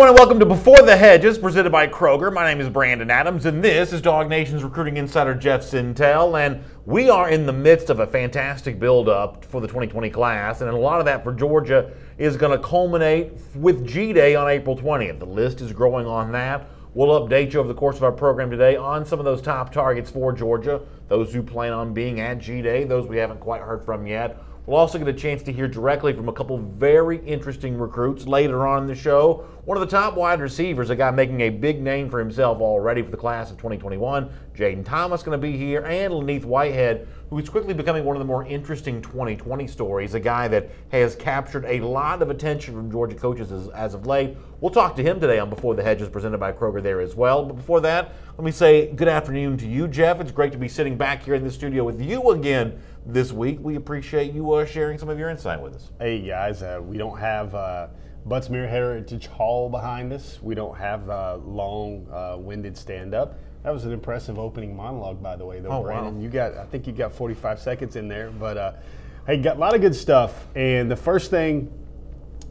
everyone, and welcome to Before the Hedges, presented by Kroger. My name is Brandon Adams, and this is Dog Nation's recruiting insider Jeff Sintel, and we are in the midst of a fantastic build-up for the 2020 class, and a lot of that for Georgia is going to culminate with G-Day on April 20th. The list is growing on that. We'll update you over the course of our program today on some of those top targets for Georgia, those who plan on being at G-Day, those we haven't quite heard from yet. We'll also get a chance to hear directly from a couple very interesting recruits later on in the show. One of the top wide receivers, a guy making a big name for himself already for the class of 2021, Jaden Thomas, going to be here, and Whitehead, who is quickly becoming one of the more interesting 2020 stories, a guy that has captured a lot of attention from Georgia coaches as of late. We'll talk to him today on Before the Hedges, presented by Kroger there as well. But before that, let me say good afternoon to you, Jeff. It's great to be sitting back here in the studio with you again this week. We appreciate you sharing some of your insight with us. Hey guys, we don't have Butts-Mehre Heritage Hall behind us. We don't have long-winded stand-up. That was an impressive opening monologue, by the way, though, Brandon. Wow. I think you got 45 seconds in there, but hey, got a lot of good stuff. And the first thing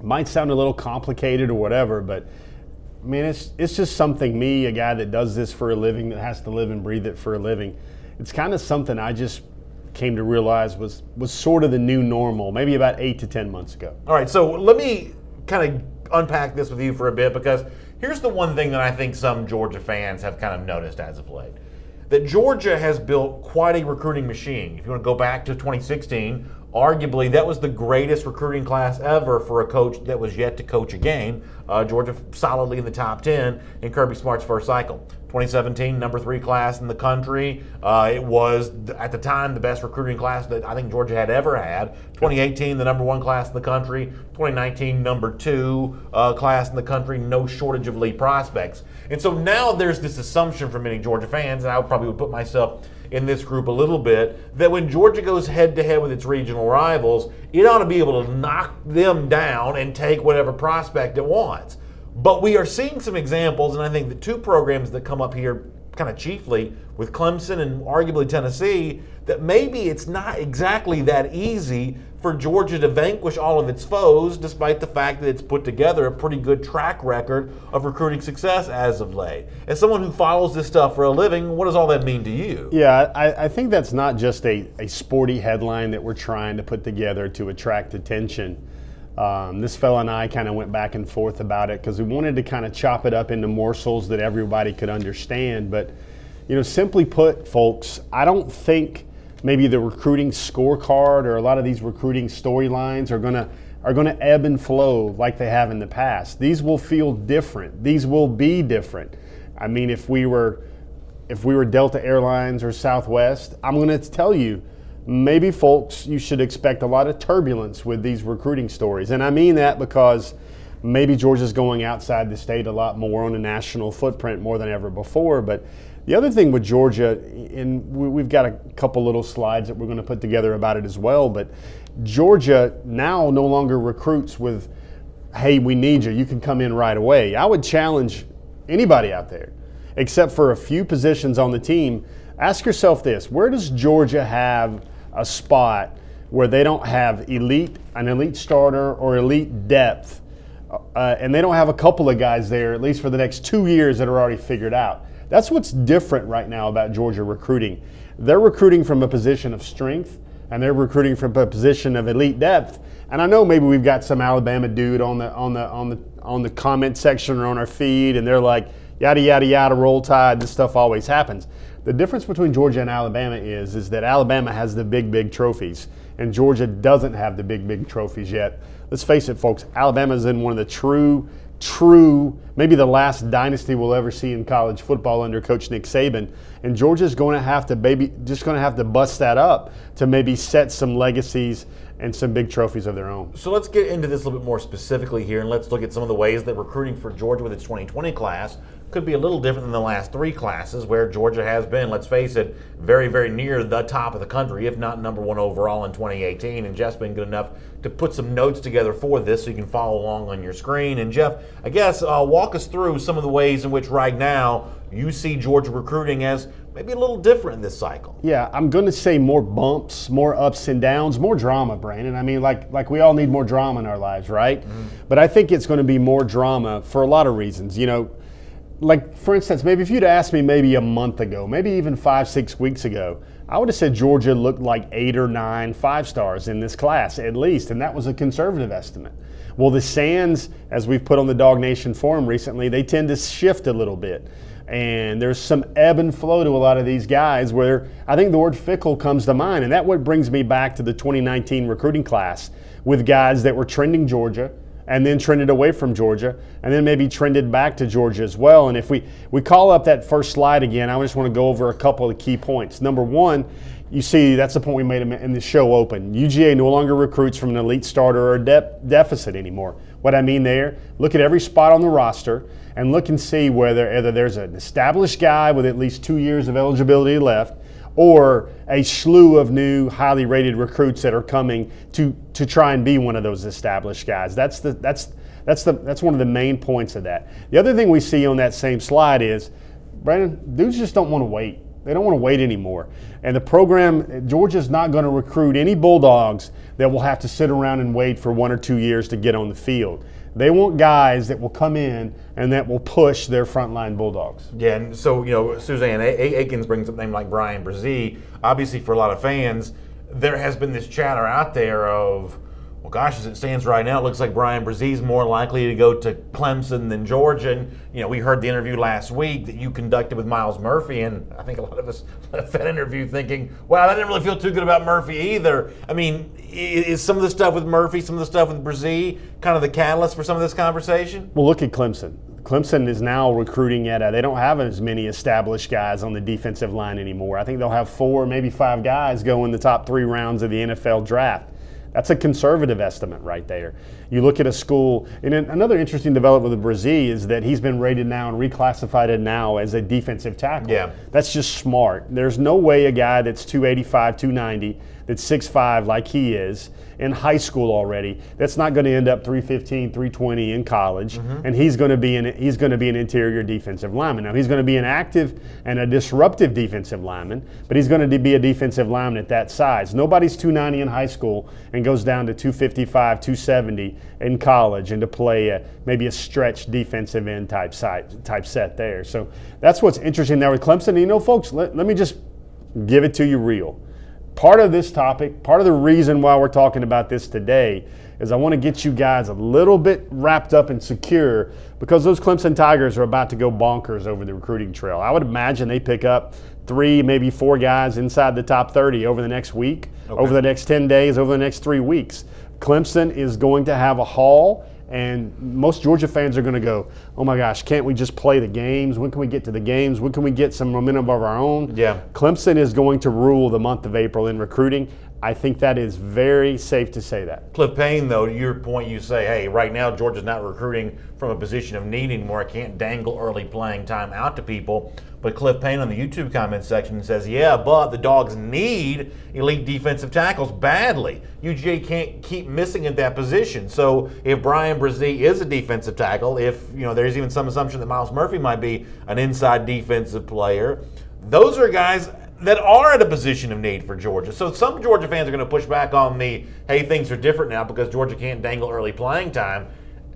might sound a little complicated or whatever, but I mean, it's just something a guy that does this for a living, that has to live and breathe it for a living. It's kind of something I just came to realize was sort of the new normal, maybe about 8 to 10 months ago. All right, so let me kind of unpack this with you for a bit, because here's the one thing that I think some Georgia fans have kind of noticed as of late, that Georgia has built quite a recruiting machine. If you want to go back to 2016, arguably that was the greatest recruiting class ever for a coach that was yet to coach a game. Georgia solidly in the top 10 in Kirby Smart's first cycle. 2017, number 3 class in the country. It was, at the time, the best recruiting class that I think Georgia had ever had. 2018, the number 1 class in the country. 2019, number 2 class in the country. No shortage of elite prospects. And so now there's this assumption from many Georgia fans, and I probably would put myself in this group a little bit, that when Georgia goes head-to-head with its regional rivals, it ought to be able to knock them down and take whatever prospect it wants. But we are seeing some examples, and I think the 2 programs that come up here kind of chiefly with Clemson and arguably Tennessee, that maybe it's not exactly that easy for Georgia to vanquish all of its foes, despite the fact that it's put together a pretty good track record of recruiting success as of late. As someone who follows this stuff for a living, what does all that mean to you? Yeah, I think that's not just a sporty headline that we're trying to put together to attract attention. This fella and I kind of went back and forth about it because we wanted to kind of chop it up into morsels that everybody could understand. But, you know, simply put, folks, I don't think maybe the recruiting scorecard or a lot of these recruiting storylines are gonna ebb and flow like they have in the past. These will feel different. These will be different. I mean, if we were Delta Airlines or Southwest, I'm going to tell you, maybe, folks, you should expect a lot of turbulence with these recruiting stories. And I mean that because maybe Georgia's going outside the state a lot more on a national footprint more than ever before. But the other thing with Georgia, and we've got a couple little slides that we're going to put together about it as well, but Georgia now no longer recruits with, hey, we need you, you can come in right away. I would challenge anybody out there, except for a few positions on the team. Ask yourself this: where does Georgia have a spot where they don't have an elite starter or elite depth, and they don't have a couple of guys there, at least for the next 2 years, that are already figured out? That's what's different right now about Georgia recruiting. They're recruiting from a position of strength, and they're recruiting from a position of elite depth. And I know maybe we've got some Alabama dude on the comment section or on our feed, and they're like, yada yada yada, roll tide. This stuff always happens. The difference between Georgia and Alabama is that Alabama has the big trophies, and Georgia doesn't have the big trophies yet. Let's face it, folks, Alabama's in one of the true, maybe the last dynasty we'll ever see in college football under Coach Nick Saban. And Georgia's going to have to bust that up to maybe set some legacies and some big trophies of their own. So let's get into this a little bit more specifically here, and let's look at some of the ways that recruiting for Georgia with its 2020 class could be a little different than the last 3 classes, where Georgia has been, let's face it, very near the top of the country, if not number 1 overall in 2018. And Jeff's been good enough to put some notes together for this so you can follow along on your screen. And Jeff, I guess walk us through some of the ways in which right now you see Georgia recruiting as maybe a little different this cycle. Yeah, I'm going to say more bumps, more ups and downs, more drama, Brandon. I mean, like we all need more drama in our lives, right? Mm-hmm. But I think it's going to be more drama for a lot of reasons. You know, like, for instance, maybe if you'd asked me maybe a month ago, maybe even 5-6 weeks ago, I would have said Georgia looked like 8 or 9 5-stars in this class at least, and that was a conservative estimate. Well, the sands, as we've put on the Dog Nation forum recently, they tend to shift a little bit. And there's some ebb and flow to a lot of these guys where I think the word fickle comes to mind. And that what brings me back to the 2019 recruiting class with guys that were trending Georgia and then trended away from Georgia and then maybe trended back to Georgia as well. And if we call up that first slide again, I just want to go over a couple of key points. Number one, you see, that's the point we made in the show open. UGA no longer recruits from an elite starter or deficit anymore. What I mean there, look at every spot on the roster and look and see whether there's an established guy with at least 2 years of eligibility left or a slew of new highly rated recruits that are coming to try and be one of those established guys. That's one of the main points of that. The other thing we see on that same slide is, Brandon, dudes just don't want to wait. They don't want to wait anymore. And the program, Georgia's not going to recruit any Bulldogs that will have to sit around and wait for 1 or 2 years to get on the field. They want guys that will come in and that will push their frontline Bulldogs. Yeah, and so, you know, Suzanne Akins brings up a name like Brian Brzee. Obviously, for a lot of fans, there has been this chatter out there of, well, gosh, as it stands right now, it looks like Brian Brzee's more likely to go to Clemson than Georgia. And, you know, we heard the interview last week that you conducted with Miles Murphy, and I think a lot of us left that interview thinking, wow, I didn't really feel too good about Murphy either. I mean, is some of the stuff with Murphy, some of the stuff with Brzee kind of the catalyst for some of this conversation? Well, look at Clemson. Clemson is now recruiting they don't have as many established guys on the defensive line anymore. I think they'll have 4, maybe 5 guys go in the top 3 rounds of the NFL draft. That's a conservative estimate right there. You look at a school, and another interesting development with Brzee is that he's been rated now and reclassified now as a defensive tackle. Yeah. That's just smart. There's no way a guy that's 285, 290, that's 6'5" like he is in high school already, that's not going to end up 315, 320 in college, and he's going to be an interior defensive lineman. Now he's going to be an active and a disruptive defensive lineman, but he's going to be a defensive lineman at that size. Nobody's 290 in high school and goes down to 255, 270 in college and to play maybe a stretch defensive end type set there. So that's what's interesting there with Clemson. You know, folks, let me just give it to you real. Part of this topic, part of the reason why we're talking about this today is I want to get you guys a little bit wrapped up and secure because those Clemson Tigers are about to go bonkers over the recruiting trail. I would imagine they pick up 3, maybe 4 guys inside the top 30 over the next week, over the next 10 days, over the next 3 weeks. Clemson is going to have a haul, and most Georgia fans are going to go, oh my gosh, can't we just play the games? When can we get to the games? When can we get some momentum of our own? Yeah. Clemson is going to rule the month of April in recruiting. I think that is very safe to say that. Cliff Payne, though, to your point, you say, hey, right now Georgia's not recruiting from a position of need anymore. I can't dangle early playing time out to people. But Cliff Payne on the YouTube comment section says, yeah, but the Dogs need elite defensive tackles badly. UGA can't keep missing at that position. So if Brian Brzee is a defensive tackle, if there's even some assumption that Miles Murphy might be an inside defensive player, those are guys that are at a position of need for Georgia. So some Georgia fans are going to push back on the, hey, things are different now because Georgia can't dangle early playing time.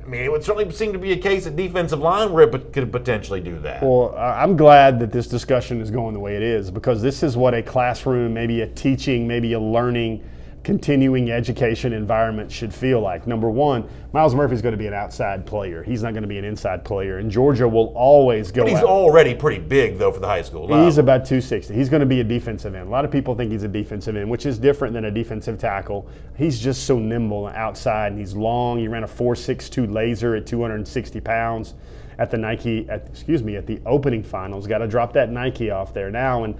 I mean, it would certainly seem to be a case at defensive line where it could potentially do that. Well, I'm glad that this discussion is going the way it is because this is what a classroom, maybe a teaching, maybe a learning, continuing education environment should feel like. Number one, Miles Murphy is going to be an outside player. He's not going to be an inside player. And Georgia will always go out. But he's already pretty big, though, for the high school level. He's about 260. He's going to be a defensive end. A lot of people think he's a defensive end, which is different than a defensive tackle. He's just so nimble outside, and he's long. He ran a 4.62 laser at 260 pounds at the opening finals. Got to drop that Nike off there now. And,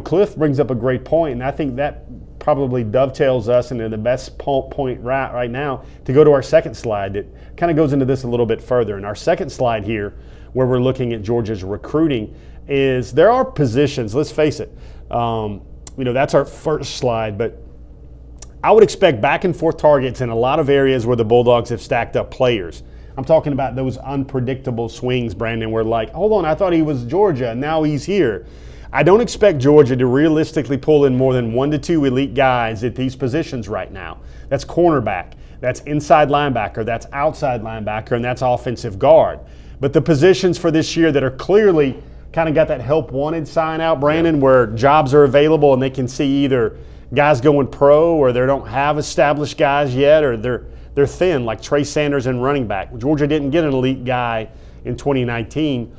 Cliff brings up a great point, and I think that probably dovetails us into the best point right now to go to our second slide that kind of goes into this a little bit further. And our second slide here, where we're looking at Georgia's recruiting, is there are positions, let's face it, that's our first slide, but I would expect back and forth targets in a lot of areas where the Bulldogs have stacked up players. I'm talking about those unpredictable swings, Brandon, where like, hold on, I thought he was Georgia, and now he's here. I don't expect Georgia to realistically pull in more than 1 to 2 elite guys at these positions right now. That's cornerback, that's inside linebacker, that's outside linebacker, and that's offensive guard. But the positions for this year that are clearly kind of got that help wanted sign out, Brandon, where jobs are available and they can see either guys going pro or they don't have established guys yet, or they're thin, like Trey Sanders and running back. Georgia didn't get an elite guy in 2019,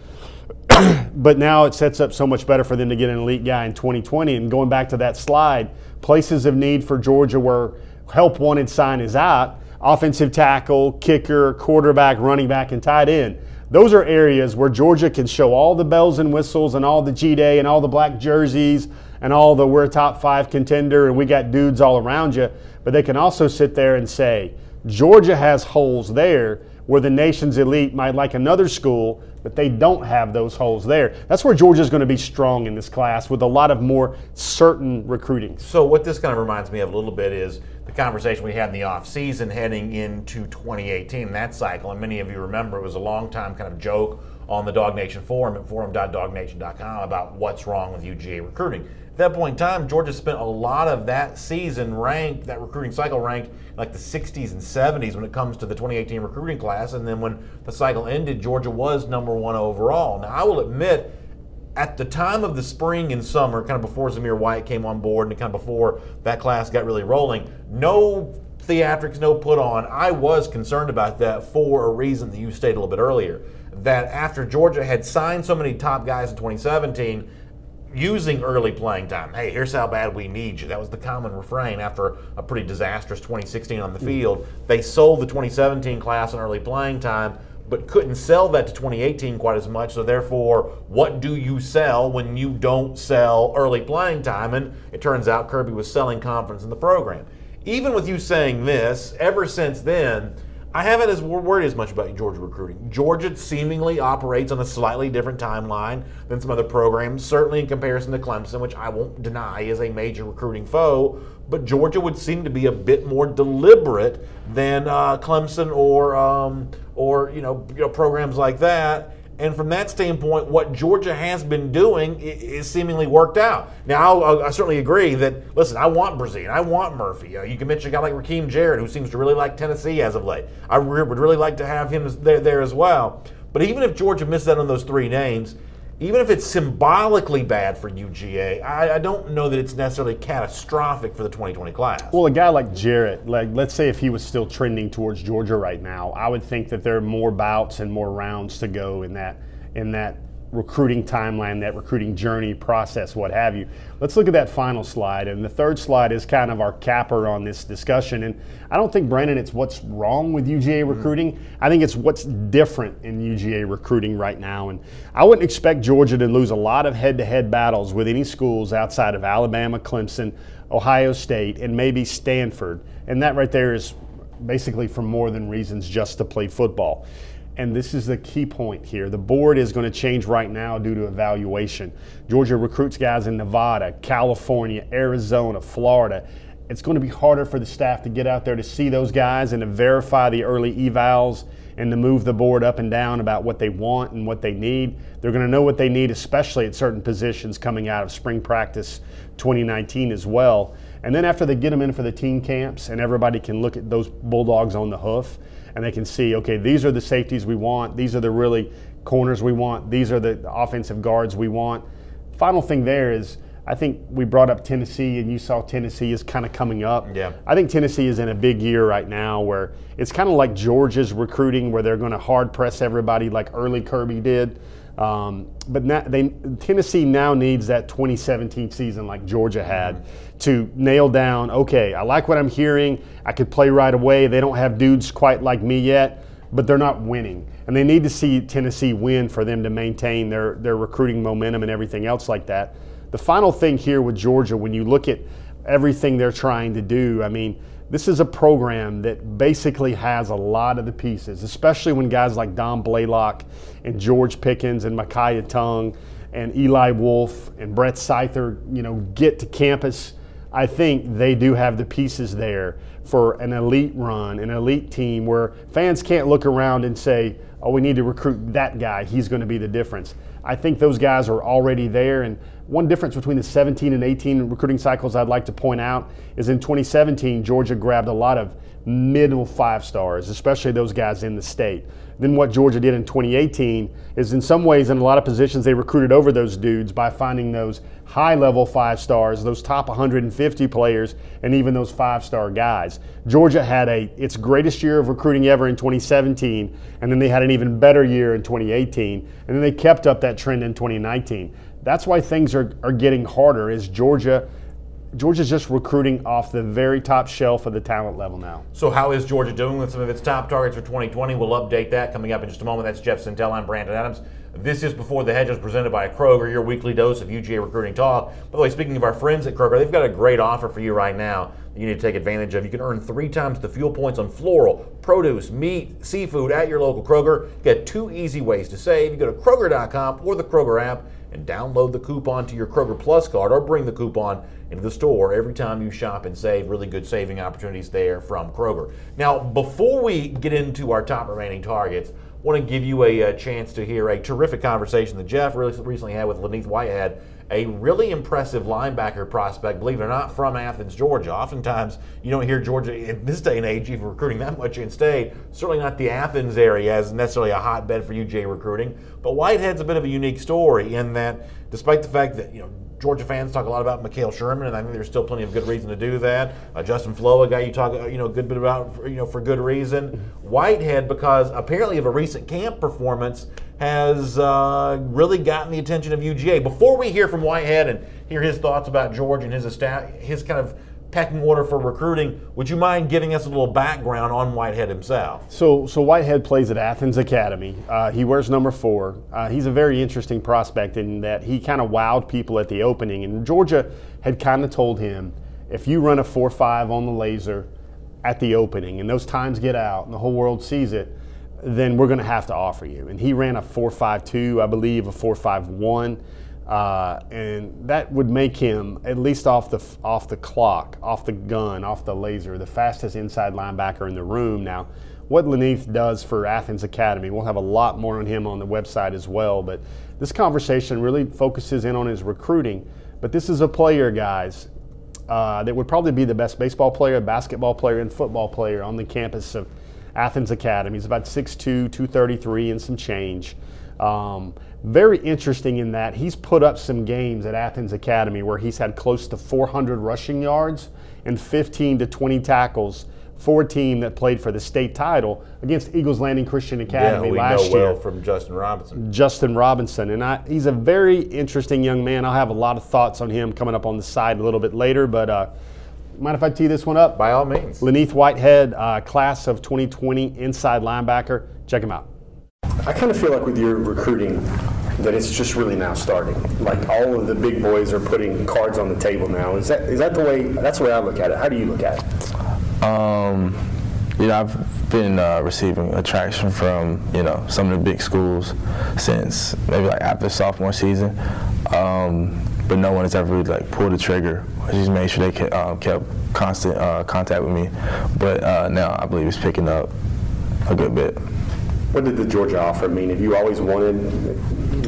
but now it sets up so much better for them to get an elite guy in 2020. And going back to that slide, places of need for Georgia where help wanted sign is out: offensive tackle, kicker, quarterback, running back, and tight end. Those are areas where Georgia can show all the bells and whistles and all the G-Day and all the black jerseys and all the we're a top 5 contender and we got dudes all around you. But they can also sit there and say, Georgia has holes there where the nation's elite might like another school, but they don't have those holes there. That's where Georgia's going to be strong in this class with a lot of more certain recruiting. So what this kind of reminds me of a little bit is the conversation we had in the offseason heading into 2018, that cycle. And many of you remember it was a long time kind of joke on the Dog Nation forum at forum.dognation.com about what's wrong with UGA recruiting. At that point in time, Georgia spent a lot of that season ranked, that recruiting cycle ranked like the 60s and 70s when it comes to the 2018 recruiting class. And then when the cycle ended, Georgia was #1 overall. Now, I will admit, at the time of the spring and summer, kind of before Zamir White came on board and kind of before that class got really rolling, no theatrics, no put on. I was concerned about that for a reason that you stated a little bit earlier, that after Georgia had signed so many top guys in 2017, using early playing time. Hey, here's how bad we need you. That was the common refrain after a pretty disastrous 2016 on the field. They sold the 2017 class in early playing time, but couldn't sell that to 2018 quite as much. So therefore, what do you sell when you don't sell early playing time? And it turns out Kirby was selling confidence in the program. Even with you saying this, ever since then, I haven't worried as much about Georgia recruiting. Georgia seemingly operates on a slightly different timeline than some other programs, certainly in comparison to Clemson, which I won't deny is a major recruiting foe. But Georgia would seem to be a bit more deliberate than Clemson or programs like that. And from that standpoint, what Georgia has been doing is seemingly worked out. Now, I certainly agree that, listen, I want Brazil, I want Murphy. You can mention a guy like Raheem Jarrett, who seems to really like Tennessee as of late. I would really like to have him there as well. But even if Georgia missed out on those 3 names, even if it's symbolically bad for UGA, I don't know that it's necessarily catastrophic for the 2020 class. Well, a guy like Jarrett, like let's say if he was still trending towards Georgia right now, I would think that there are more bouts and more rounds to go in that recruiting timeline, that recruiting journey process, what have you. Let's look at that final slide. And the third slide is kind of our capper on this discussion. And I don't think, Brandon, it's what's wrong with UGA recruiting. I think it's what's different in UGA recruiting right now. And I wouldn't expect Georgia to lose a lot of head-to-head battles with any schools outside of Alabama, Clemson, Ohio State, and maybe Stanford. And that right there is basically for more than reasons just to play football. And this is the key point here. The board is going to change right now due to evaluation. Georgia recruits guys in Nevada, California, Arizona, Florida. It's going to be harder for the staff to get out there to see those guys and to verify the early evals and to move the board up and down about what they want and what they need. They're going to know what they need, especially at certain positions coming out of spring practice 2019 as well. And then after they get them in for the team camps and everybody can look at those Bulldogs on the hoof, and they can see, okay, these are the safeties we want. These are the really corners we want. These are the offensive guards we want. Final thing there is, I think we brought up Tennessee, and you saw Tennessee is kind of coming up. Yeah. I think Tennessee is in a big year right now where it's kind of like Georgia's recruiting, where they're going to hard press everybody like early Kirby did. But now Tennessee now needs that 2017 season like Georgia had to nail down, okay, I like what I'm hearing. I could play right away. They don't have dudes quite like me yet, but they're not winning. And they need to see Tennessee win for them to maintain their recruiting momentum and everything else like that. The final thing here with Georgia, when you look at everything they're trying to do, I mean, this is a program that basically has a lot of the pieces, especially when guys like Don Blaylock and George Pickens and Micaiah Tongue and Eli Wolf and Brett Seither, get to campus. I think they do have the pieces there for an elite run, an elite team where fans can't look around and say, oh, we need to recruit that guy. He's going to be the difference. I think those guys are already there. And one difference between the 17 and 18 recruiting cycles I'd like to point out is in 2017, Georgia grabbed a lot of middle 5 stars, especially those guys in the state. Then what Georgia did in 2018 is in some ways, in a lot of positions, they recruited over those dudes by finding those high-level 5 stars, those top 150 players, and even those 5-star guys. Georgia had its greatest year of recruiting ever in 2017, and then they had an even better year in 2018, and then they kept up that trend in 2019. That's why things are getting harder, is Georgia's just recruiting off the very top shelf of the talent level now. So how is Georgia doing with some of its top targets for 2020? We'll update that coming up in just a moment. That's Jeff Sentell. I'm Brandon Adams. This is Before the Hedges, presented by Kroger, your weekly dose of UGA recruiting talk. By the way, speaking of our friends at Kroger, they've got a great offer for you right now that you need to take advantage of. You can earn 3 times the fuel points on floral, produce, meat, seafood at your local Kroger. You get 2 easy ways to save. You go to Kroger.com or the Kroger app and download the coupon to your Kroger Plus card, or bring the coupon into the store every time you shop and save. Really good saving opportunities there from Kroger. Now, before we get into our top remaining targets, I want to give you a chance to hear a terrific conversation that Jeff recently had with Whitehead, a really impressive linebacker prospect, believe it or not, from Athens, Georgia. Oftentimes, you don't hear Georgia in this day and age even recruiting that much in-state. Certainly not the Athens area as necessarily a hotbed for UGA recruiting. But Whitehead's a bit of a unique story in that, despite the fact that, Georgia fans talk a lot about Mikael Sherman, and I think there's still plenty of good reason to do that. Justin Flo, a guy you talk, a good bit about, for good reason. Whitehead, because apparently of a recent camp performance, has really gotten the attention of UGA. Before we hear from Whitehead and hear his thoughts about Georgia and his kind of pecking order for recruiting, would you mind giving us a little background on Whitehead himself? So Whitehead plays at Athens Academy. He wears number 4. He's a very interesting prospect in that he kind of wowed people at the opening. And Georgia had kind of told him, if you run a 4.5 on the laser at the opening and those times get out and the whole world sees it, then we're going to have to offer you. And he ran a 4.52, I believe, a 4.51. And that would make him, at least off the clock, off the gun, off the laser, the fastest inside linebacker in the room. Now, what Leneath does for Athens Academy, we'll have a lot more on him on the website as well, but this conversation really focuses in on his recruiting. But this is a player, guys, that would probably be the best baseball player, basketball player, and football player on the campus of Athens Academy. He's about 6'2", 233 and some change. Very interesting in that he's put up some games at Athens Academy where he's had close to 400 rushing yards and 15 to 20 tackles for a team that played for the state title against Eagles Landing Christian Academy last year. We know well from Justin Robinson. And he's a very interesting young man. I'll have a lot of thoughts on him coming up on the side a little bit later, but mind if I tee this one up? By all means. Leneath Whitehead, class of 2020, inside linebacker. Check him out. I kind of feel like with your recruiting that it's just really now starting. Like all of the big boys are putting cards on the table now. Is that the way? That's the way I look at it. How do you look at it? I've been receiving attraction from some of the big schools since maybe like after sophomore season, but no one has ever really like pulled the trigger. I just made sure they kept constant contact with me. But now I believe it's picking up a good bit. What did the Georgia offer mean? Have you always wanted,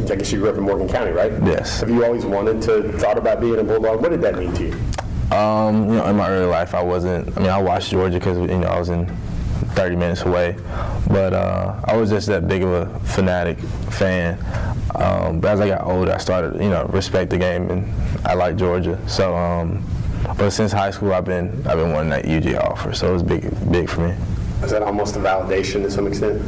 I guess you grew up in Morgan County, right? Yes. Have you always thought about being a Bulldog? What did that mean to you? In my early life, I watched Georgia because, I was in 30 minutes away. But I was just that big of a fanatic fan. But as I got older, I started, respect the game, and I like Georgia. So, but since high school, I've been wanting that UGA offer. So it was big for me. Is that almost a validation to some extent?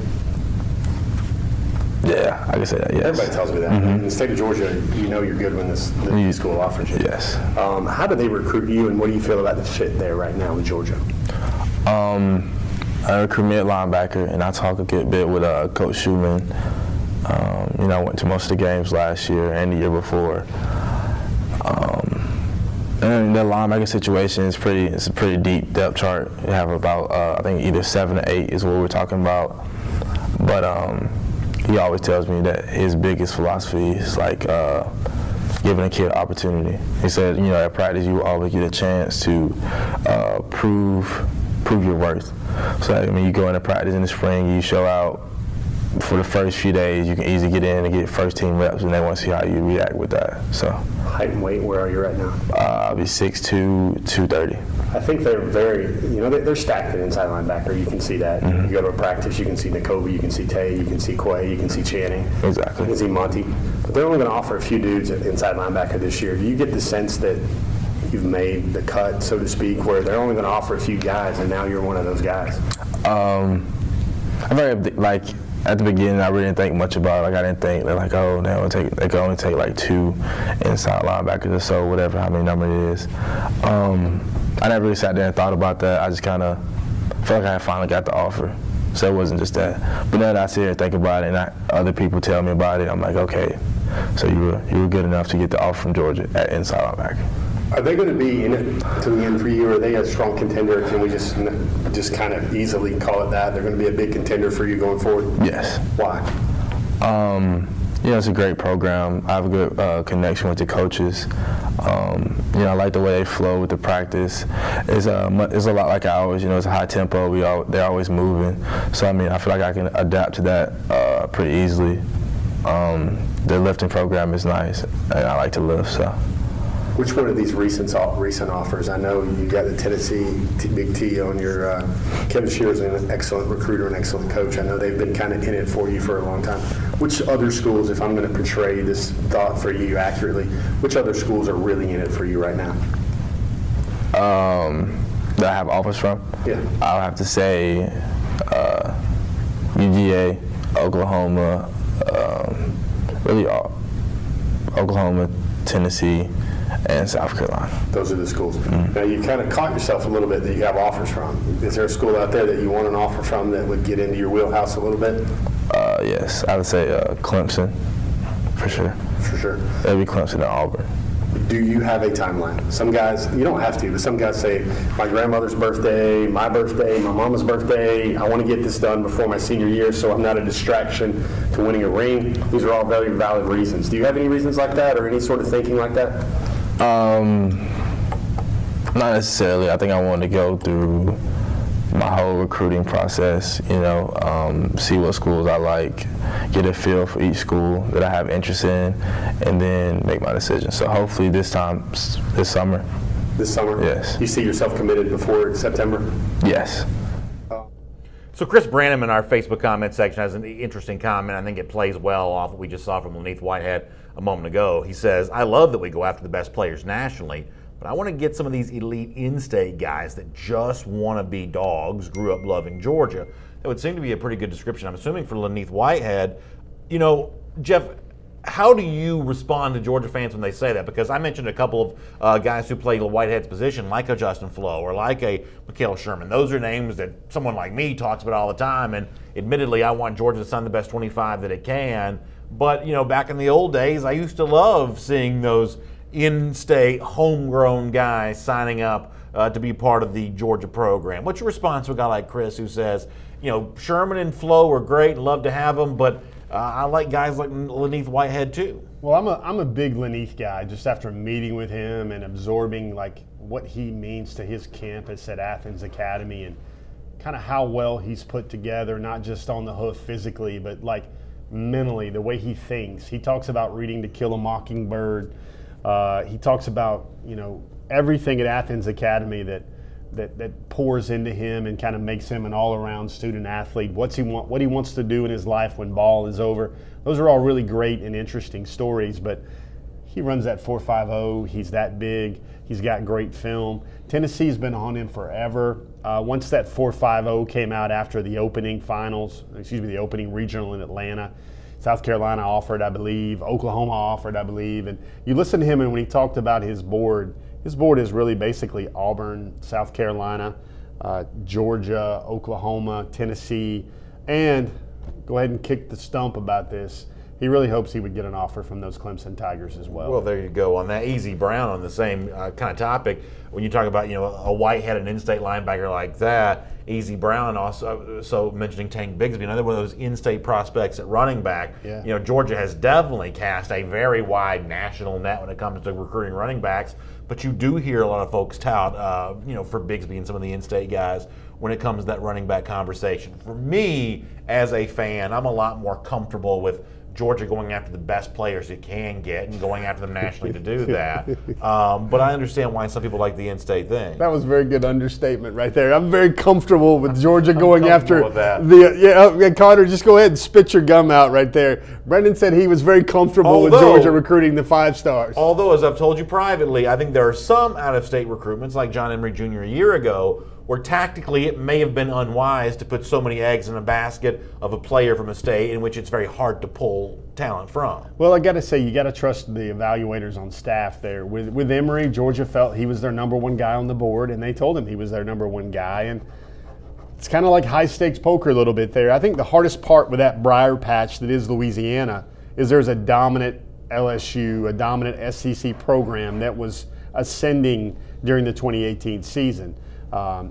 Yeah, I can say that, yes. Everybody tells me that. Mm-hmm. In the state of Georgia, you're good when the school offers you. Yes. How do they recruit you, and what do you feel about the fit there right now with Georgia? I recruit me at linebacker, and I talk a good bit with Coach Schumann. I went to most of the games last year and the year before. And the linebacker situation is it's a pretty deep depth chart. You have about, I think either 7 or 8 is what we're talking about. But he always tells me that his biggest philosophy is like giving a kid opportunity. He said, you know, at practice you always get a chance to prove your worth. So I mean, you go into practice in the spring, you show out. For the first few days, you can easily get in and get first team reps, and they want to see how you react with that. So, height and weight, where are you right now? I'll be 6'2", 230. I think they're very, you know, they're stacked at inside linebacker. You can see that. You go to a practice, you can see Nakobe, you can see Tay, you can see Quay, you can see Channing. Exactly. You can see Monty. But they're only going to offer a few dudes at inside linebacker this year. Do you get the sense that you've made the cut, so to speak, where they're only going to offer a few guys, and now you're one of those guys? I'm very, like, at the beginning, I really didn't think much about it. Like, I didn't think they're like, oh, they can only take like 2 inside linebackers or so, whatever, how many number it is. I never really sat there and thought about that. I just kind of felt like I had finally got the offer. So it wasn't just that. But now that I sit here and think about it, and other people tell me about it, I'm like, okay, so you were good enough to get the offer from Georgia at inside linebacker. Are they going to be in it to the end for you? Are they a strong contender? Can we just kind of easily call it that? They're going to be a big contender for you going forward? Yes. Why? You know, it's a great program. I have a good connection with the coaches. You know, I like the way they flow with the practice. It's a lot like ours. You know, it's a high tempo. They're always moving. So I mean, I feel like I can adapt to that pretty easily. The lifting program is nice, and I like to lift. So. Which one of these recent offers? I know you got the Tennessee Big T on your. Kevin Shearer's an excellent recruiter and excellent coach. I know they've been kind of in it for you for a long time. Which other schools, if I'm going to portray this thought for you accurately, which other schools are really in it for you right now? That I have offers from? Yeah. I'll have to say UGA, Oklahoma, really all. Oklahoma, Tennessee, and South Carolina. Those are the schools. Now, you kind of caught yourself a little bit that you have offers from. Is there a school out there that you want an offer from that would get into your wheelhouse a little bit? Yes, I would say Clemson, for sure. For sure. It'd be Clemson and Auburn. Do you have a timeline? Some guys, you don't have to, but some guys say, my grandmother's birthday, my mama's birthday, I want to get this done before my senior year so I'm not a distraction to winning a ring. These are all very valid reasons. Do you have any reasons like that or any sort of thinking like that? Not necessarily. I think I wanted to go through my whole recruiting process, you know, see what schools I like, get a feel for each school that I have interest in, and then make my decision. So hopefully this summer. This summer? Yes. You see yourself committed before September? Yes. So Chris Branham in our Facebook comment section has an interesting comment. I think it plays well off what we just saw from Whitehead a moment ago. He says, I love that we go after the best players nationally, but I want to get some of these elite in-state guys that just want to be dogs, grew up loving Georgia. That would seem to be a pretty good description. I'm assuming for Whitehead. You know, Jeff, how do you respond to Georgia fans when they say that? Because I mentioned a couple of guys who played Whitehead's position, like a Justin Flo or like a Mikael Sherman. Those are names that someone like me talks about all the time. And admittedly, I want Georgia to sign the best 25 that it can. But, you know, back in the old days, I used to love seeing those in-state, homegrown guys signing up to be part of the Georgia program. What's your response to a guy like Chris who says, you know, Sherman and Flo are great and love to have them, but I like guys like Whitehead too? Well, I'm a big Leneath guy just after meeting with him and absorbing like what he means to his campus at Athens Academy and kind of how well he's put together, not just on the hoof physically, but like mentally, the way he thinks. He talks about reading To Kill a Mockingbird. He talks about, you know, everything at Athens Academy that pours into him and kind of makes him an all-around student athlete. What he wants to do in his life when ball is over. Those are all really great and interesting stories, but he runs that 4.50. He's that big. He's got great film. Tennessee's been on him forever. Once that 4.50 came out after the opening the opening regional in Atlanta, South Carolina offered, I believe. Oklahoma offered, I believe. And you listen to him, and when he talked about his board is really basically Auburn, South Carolina, Georgia, Oklahoma, Tennessee, and go ahead and kick the stump about this. He really hopes he would get an offer from those Clemson Tigers as well. Well, there you go. On that, Easy Brown on the same kind of topic, when you talk about, you know, a Whitehead, an in-state linebacker like that, Easy Brown, also mentioning Tank Bigsby, another one of those in-state prospects at running back. Yeah. You know, Georgia has definitely cast a very wide national net when it comes to recruiting running backs, but you do hear a lot of folks tout, you know, for Bigsby and some of the in-state guys when it comes to that running back conversation. For me, as a fan, I'm a lot more comfortable with Georgia going after the best players it can get and going after them nationally to do that. But I understand why some people like the in-state thing. That was a very good understatement right there. I'm very comfortable with Georgia going after with that. Connor, just go ahead and spit your gum out right there. Brendan said he was very comfortable with Georgia recruiting the 5 stars. Although, as I've told you privately, I think there are some out-of-state recruitments, like John Emery Jr. a year ago, where tactically it may have been unwise to put so many eggs in a basket of a player from a state in which it's very hard to pull talent from. Well, I got to say, you got to trust the evaluators on staff there. With Emery, Georgia felt he was their #1 guy on the board, and they told him he was their #1 guy. And it's kind of like high-stakes poker a little bit there. I think the hardest part with that briar patch that is Louisiana is there's a dominant LSU, a dominant SEC program that was ascending during the 2018 season.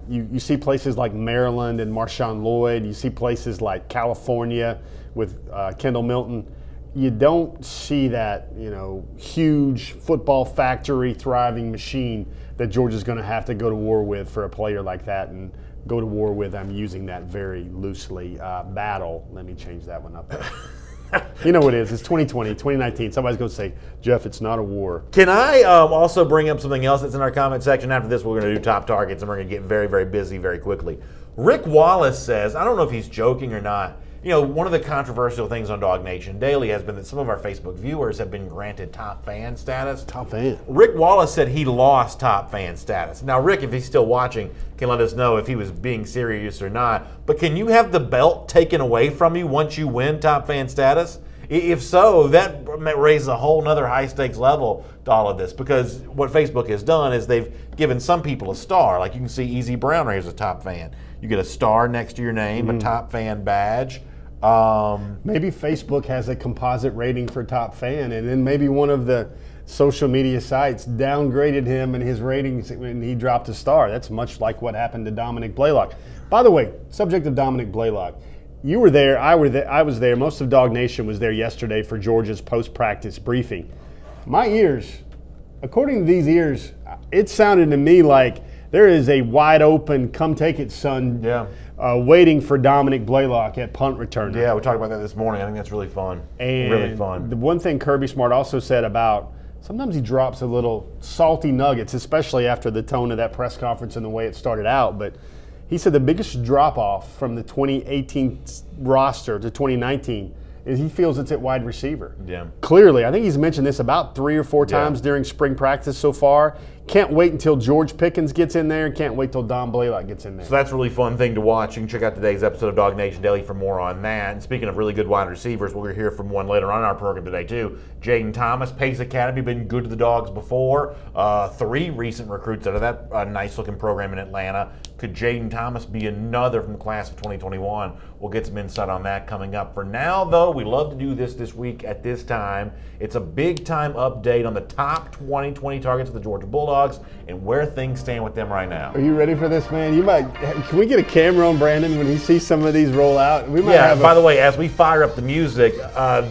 You see places like Maryland and Marshawn Lloyd. You see places like California with Kendall Milton. You don't see that, you know, huge football factory thriving machine that Georgia's going to have to go to war with for a player like that. And go to war with, I'm using that very loosely. Battle. Let me change that one up. You know what it is. It's 2020, 2019. Somebody's going to say, Jeff, it's not a war. Can I also bring up something else that's in our comment section? After this, we're going to do top targets, and we're going to get very, very busy very quickly. Rick Wallace says, I don't know if he's joking or not, you know, one of the controversial things on Dog Nation Daily has been that some of our Facebook viewers have been granted top fan status. Top fan. Rick Wallace said he lost top fan status. Now, Rick, if he's still watching, can let us know if he was being serious or not. But can you have the belt taken away from you once you win top fan status? If so, that raises a whole nother high-stakes level to all of this, because what Facebook has done is they've given some people a star. Like you can see Easy Brown right here as a top fan. You get a star next to your name, a top fan badge. Maybe Facebook has a composite rating for top fan, and then maybe one of the social media sites downgraded him and his ratings and he dropped a star. That's much like what happened to Dominic Blaylock. By the way, subject of Dominic Blaylock. You were there, I was there, most of Dog Nation was there yesterday for Georgia's post-practice briefing. My ears, according to these ears, it sounded to me like there is a wide open, come take it, son, waiting for Dominic Blaylock at punt return. Yeah, we talked about that this morning. I think that's really fun. And really fun. The one thing Kirby Smart also said about sometimes he drops a little salty nuggets, especially after the tone of that press conference and the way it started out. But he said the biggest drop-off from the 2018 roster to 2019 is he feels it's at wide receiver. Yeah. Clearly, I think he's mentioned this about 3 or 4 times during spring practice so far. Can't wait until George Pickens gets in there. Can't wait till Don Blaylock gets in there. So that's a really fun thing to watch. You can check out today's episode of Dog Nation Daily for more on that. And speaking of really good wide receivers, we're going to hear from one later on in our program today too. Jaden Thomas, Pace Academy, been good to the Dogs before. 3 recent recruits out of that nice-looking program in Atlanta. Could Jaden Thomas be another from the class of 2021? We'll get some insight on that coming up. For now, though, we love to do this week at this time. It's a big-time update on the top 2020 targets of the Georgia Bulldogs and where things stand with them right now. Are you ready for this, man? You might. Can we get a camera on Brandon when he sees some of these roll out? We might have. By the way, as we fire up the music,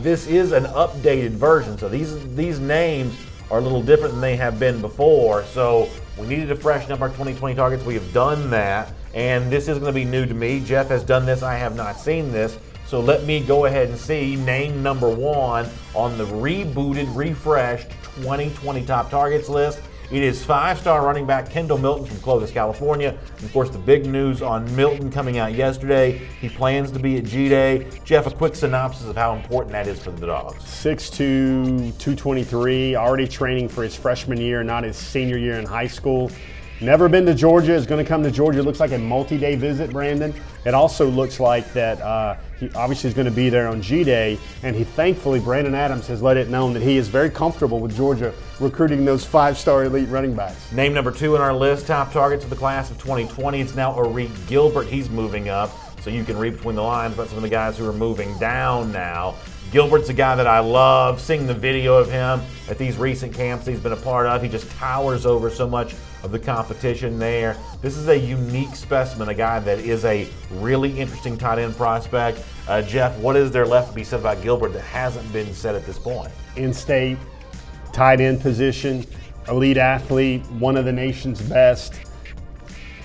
this is an updated version, so these names are a little different than they have been before. So we needed to freshen up our 2020 targets. We have done that, and this is going to be new to me. Jeff has done this. I have not seen this. So let me go ahead and see name number 1 on the rebooted, refreshed 2020 top targets list. It is 5-star running back Kendall Milton from Clovis, California. And of course, the big news on Milton coming out yesterday. He plans to be at G-Day. Jeff, a quick synopsis of how important that is for the Dogs. 6'2", 223, already training for his freshman year, not his senior year in high school. Never been to Georgia, is going to come to Georgia. It looks like a multi-day visit, Brandon. It also looks like that he obviously is going to be there on G-Day, and he thankfully, Brandon Adams has let it known that he is very comfortable with Georgia recruiting those 5-star elite running backs. Name number 2 in our list, top targets of the class of 2020. It's now Arik Gilbert. He's moving up, so you can read between the lines about some of the guys who are moving down now. Gilbert's a guy that I love. Seeing the video of him at these recent camps he's been a part of, he just towers over so much of the competition there. This is a unique specimen, a guy that is a really interesting tight end prospect. Jeff, what is there left to be said about Gilbert that hasn't been said at this point? In-state, tight end position, elite athlete, one of the nation's best.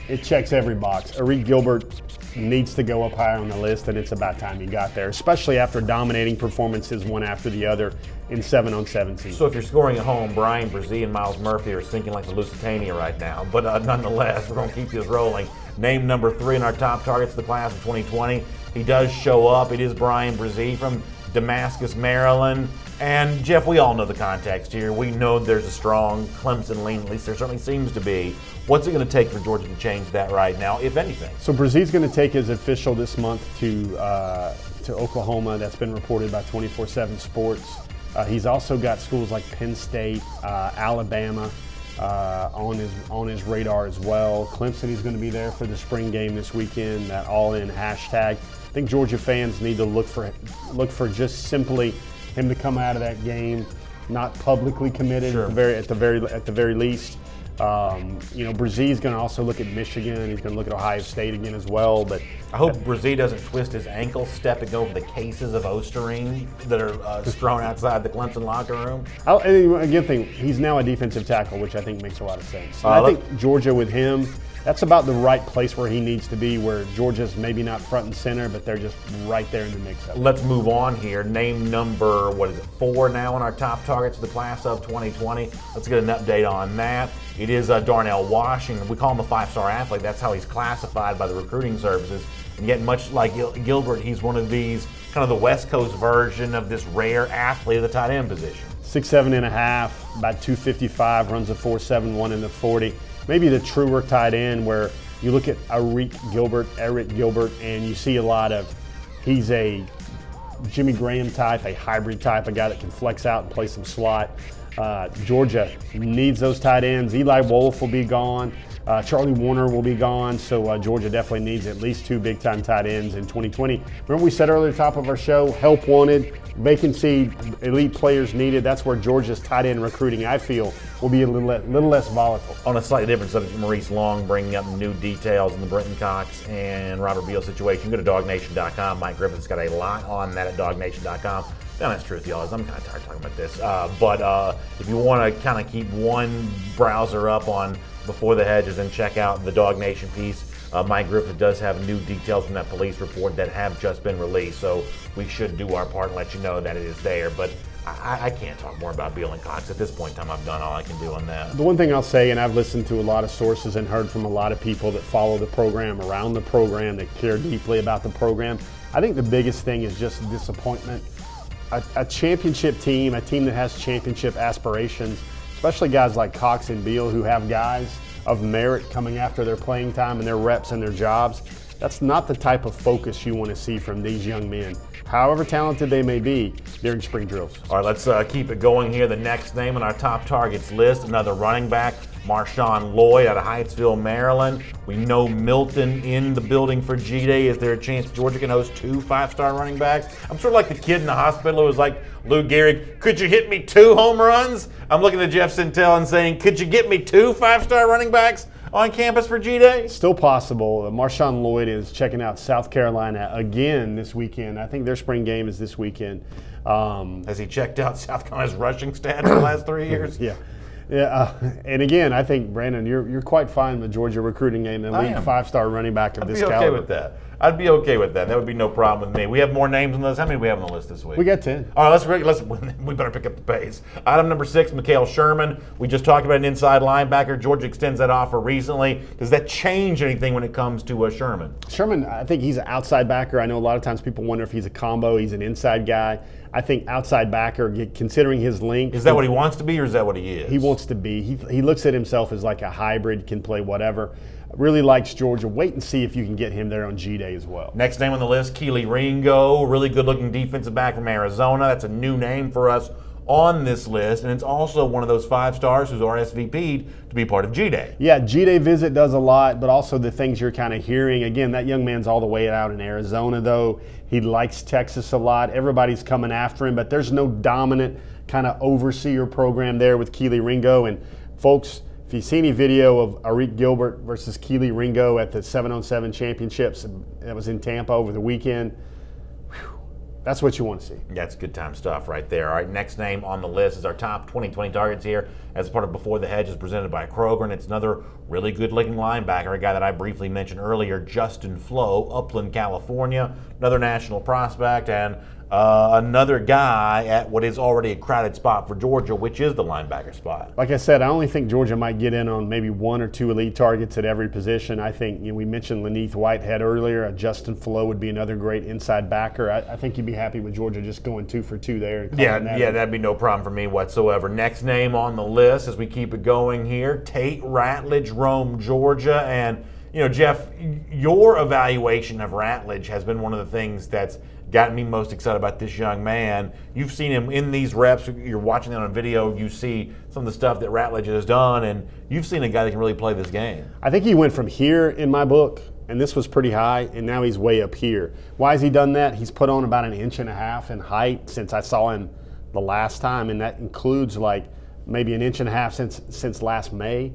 It checks every box. Arik Gilbert needs to go up higher on the list, and it's about time he got there, especially after dominating performances one after the other in 7-on-7 season. So if you're scoring at home, Brian Brzee and Miles Murphy are sinking like the Lusitania right now. But nonetheless, we're going to keep this rolling. Name number 3 in our top targets of the class of 2020. He does show up. It is Brian Brzee from Damascus, Maryland. And Jeff, we all know the context here. We know there's a strong Clemson lean, at least there certainly seems to be. What's it going to take for Georgia to change that right now, if anything? So Brzee's going to take his official this month to Oklahoma. That's been reported by 24/7 Sports. He's also got schools like Penn State, Alabama on his radar as well. Clemson, he's going to be there for the spring game this weekend. That all-in hashtag. I think Georgia fans need to look for just simply him to come out of that game, not publicly committed. Sure. at the very least. Brzee going to also look at Michigan. He's going to look at Ohio State again as well. But I hope Brzee doesn't twist his ankle stepping over the cases of Osterine that are strewn outside the Clemson locker room. He's now a defensive tackle, which I think makes a lot of sense. I think Georgia with him, that's about the right place where he needs to be, where Georgia's maybe not front and center, but they're just right there in the mix of it. Let's move on here. Name number, 4 now in our top targets of the class of 2020. Let's get an update on that. It is Darnell Washington. We call him a 5-star athlete. That's how he's classified by the recruiting services. And yet, much like Gilbert, he's one of these, kind of the West Coast version of this rare athlete of the tight end position. 6'7.5", about 255, runs a 4.71 in the 40. Maybe the truer tight end, where you look at Arik Gilbert, and you see a lot of, he's a Jimmy Graham type, a hybrid type, a guy that can flex out and play some slot. Georgia needs those tight ends. Eli Wolf will be gone. Charlie Warner will be gone, so Georgia definitely needs at least 2 big-time tight ends in 2020. Remember we said earlier at the top of our show, help wanted, vacancy, elite players needed. That's where Georgia's tight end recruiting, I feel, will be a little less volatile. On a slightly different subject, Maurice Long bringing up new details in the Brenton Cox and Robert Beal situation. Go to dognation.com. Mike Griffin's got a lot on that at dognation.com. The honest truth, y'all, is I'm kind of tired of talking about this. But if you want to kind of keep one browser up on Before the Hedges and check out the Dog Nation piece, Mike Griffin does have new details from that police report that have just been released. So we should do our part and let you know that it is there. But I can't talk more about Beal and Cox. At this point in time, I've done all I can do on that. The one thing I'll say, and I've listened to a lot of sources and heard from a lot of people that follow the program, around the program, that care deeply about the program, I think the biggest thing is just disappointment. A championship team, a team that has championship aspirations, especially guys like Cox and Beal who have guys of merit coming after their playing time and their reps and their jobs, that's not the type of focus you want to see from these young men, however talented they may be, during spring drills. All right, let's keep it going here. The next name on our top targets list, another running back, Marshawn Lloyd out of Hyattsville, Maryland. We know Milton in the building for G-Day. Is there a chance Georgia can host 2 5-star running backs? I'm sort of like the kid in the hospital who was like, Lou Gehrig, could you hit me 2 home runs? I'm looking at Jeff Sintel and saying, could you get me 2 5-star running backs on campus for G-Day? Still possible. Marshawn Lloyd is checking out South Carolina again this weekend. I think their spring game is this weekend. Has he checked out South Carolina's rushing stats for the last 3 years? Yeah. Yeah, and again, I think, Brandon, you're quite fine with Georgia recruiting an elite 5-star running back of this caliber. I'd be okay with that. I'd be okay with that. That would be no problem with me. We have more names on the list. How many do we have on the list this week? We got 10. All right, we better pick up the pace. Item number 6, Mikael Sherman. We just talked about an inside linebacker. Georgia extends that offer recently. Does that change anything when it comes to Sherman? Sherman, I think he's an outside backer. I know a lot of times people wonder if he's a combo. He's an inside guy. I think outside backer, considering his length. Is that what he wants to be, or is that what he is? He wants to be. He looks at himself as like a hybrid, can play whatever. Really likes Georgia. Wait and see if you can get him there on G-Day as well. Next name on the list, Keely Ringo, really good-looking defensive back from Arizona. That's a new name for us on this list, and it's also one of those 5 stars who's RSVP'd to be part of G-Day. Yeah, G-Day visit does a lot, but also the things you're kind of hearing. Again, that young man's all the way out in Arizona, though. He likes Texas a lot. Everybody's coming after him, but there's no dominant kind of overseer program there with Keely Ringo. And folks, If you see any video of Arik Gilbert versus Keely Ringo at the 7-on-7 championships that was in Tampa over the weekend, that's what you want to see. That's good time stuff right there. All right, next name on the list is our top 2020 targets here as part of Before the Hedges presented by Kroger, and it's another really good-looking linebacker, a guy that I briefly mentioned earlier, Justin Flo, Upland, California, another national prospect, and another guy at what is already a crowded spot for Georgia, which is the linebacker spot. Like I said, I only think Georgia might get in on maybe 1 or 2 elite targets at every position. I think we mentioned Whitehead earlier. Justin Flo would be another great inside backer. I think you'd be happy with Georgia just going 2 for 2 there. And yeah, that'd be no problem for me whatsoever. Next name on the list as we keep it going here, Tate Ratledge, Rome, Georgia. And, Jeff, your evaluation of Ratledge has been one of the things that's gotten me most excited about this young man. You've seen him in these reps. You're watching it on video. You see some of the stuff that Ratledge has done, and you've seen a guy that can really play this game. I think he went from here in my book, and this was pretty high, and now he's way up here. Why has he done that? He's put on about 1.5 inches in height since I saw him the last time, and that includes like maybe 1.5 inches since last May.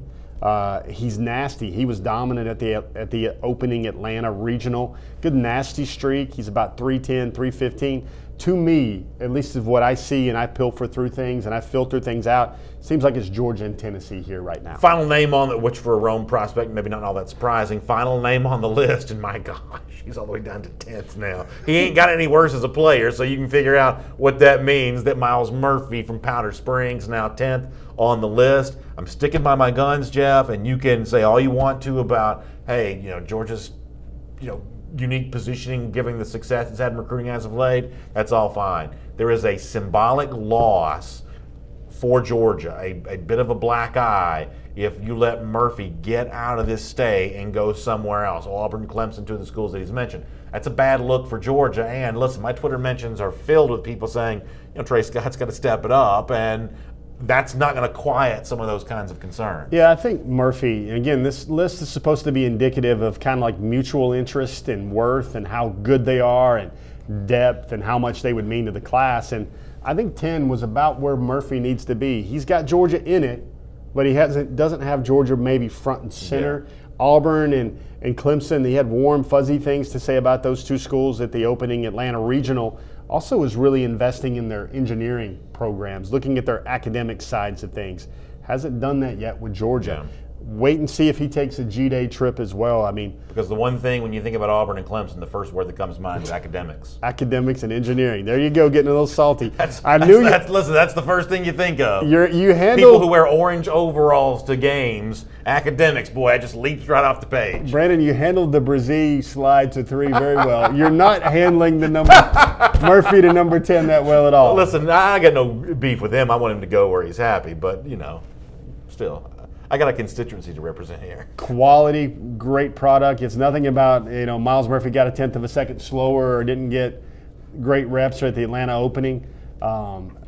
He's nasty. He was dominant at the opening Atlanta regional. Good nasty streak. He's about 310, 315. To me, at least of what I see, and I pilfer through things and I filter things out, seems like it's Georgia and Tennessee here right now. Final name on the, which for a Rome prospect, maybe not all that surprising, final name on the list, and my gosh, he's all the way down to 10th now. He ain't got any worse as a player, so you can figure out what that means, that Miles Murphy from Powder Springs, now 10th on the list. I'm sticking by my guns, Jeff, and you can say all you want to about, hey, Georgia's, unique positioning, giving the success it's had in recruiting as of late. That's all fine. There is a symbolic loss for Georgia, a bit of a black eye, if you let Murphy get out of this state and go somewhere else. Auburn, Clemson, 2 of the schools that he's mentioned. That's a bad look for Georgia. And listen, my Twitter mentions are filled with people saying, Trey Scott's got to step it up, and that's not going to quiet some of those kinds of concerns. Yeah, I think Murphy, again, this list is supposed to be indicative of kind of like mutual interest and worth and how good they are and depth and how much they would mean to the class. And I think 10 was about where Murphy needs to be. He's got Georgia in it, but he doesn't have Georgia maybe front and center. Yeah. Auburn and Clemson, he had warm, fuzzy things to say about those 2 schools at the opening Atlanta regional. Also is really investing in their engineering programs, looking at their academic sides of things. Hasn't done that yet with Georgia. Yeah. Wait and see if he takes a G-Day trip as well. Because the one thing when you think about Auburn and Clemson, the first word that comes to mind is academics. Academics and engineering. There you go, getting a little salty. Listen, that's the first thing you think of. You handle people who wear orange overalls to games. Academics, boy, it just leaps right off the page. Brandon, you handled the Brazil slide to 3 very well. You're not handling the number Murphy to number 10 that well at all. Well, listen, I got no beef with him. I want him to go where he's happy, but still. I got a constituency to represent here. Quality, great product. It's nothing about, Miles Murphy got 1/10 of a second slower or didn't get great reps at the Atlanta opening.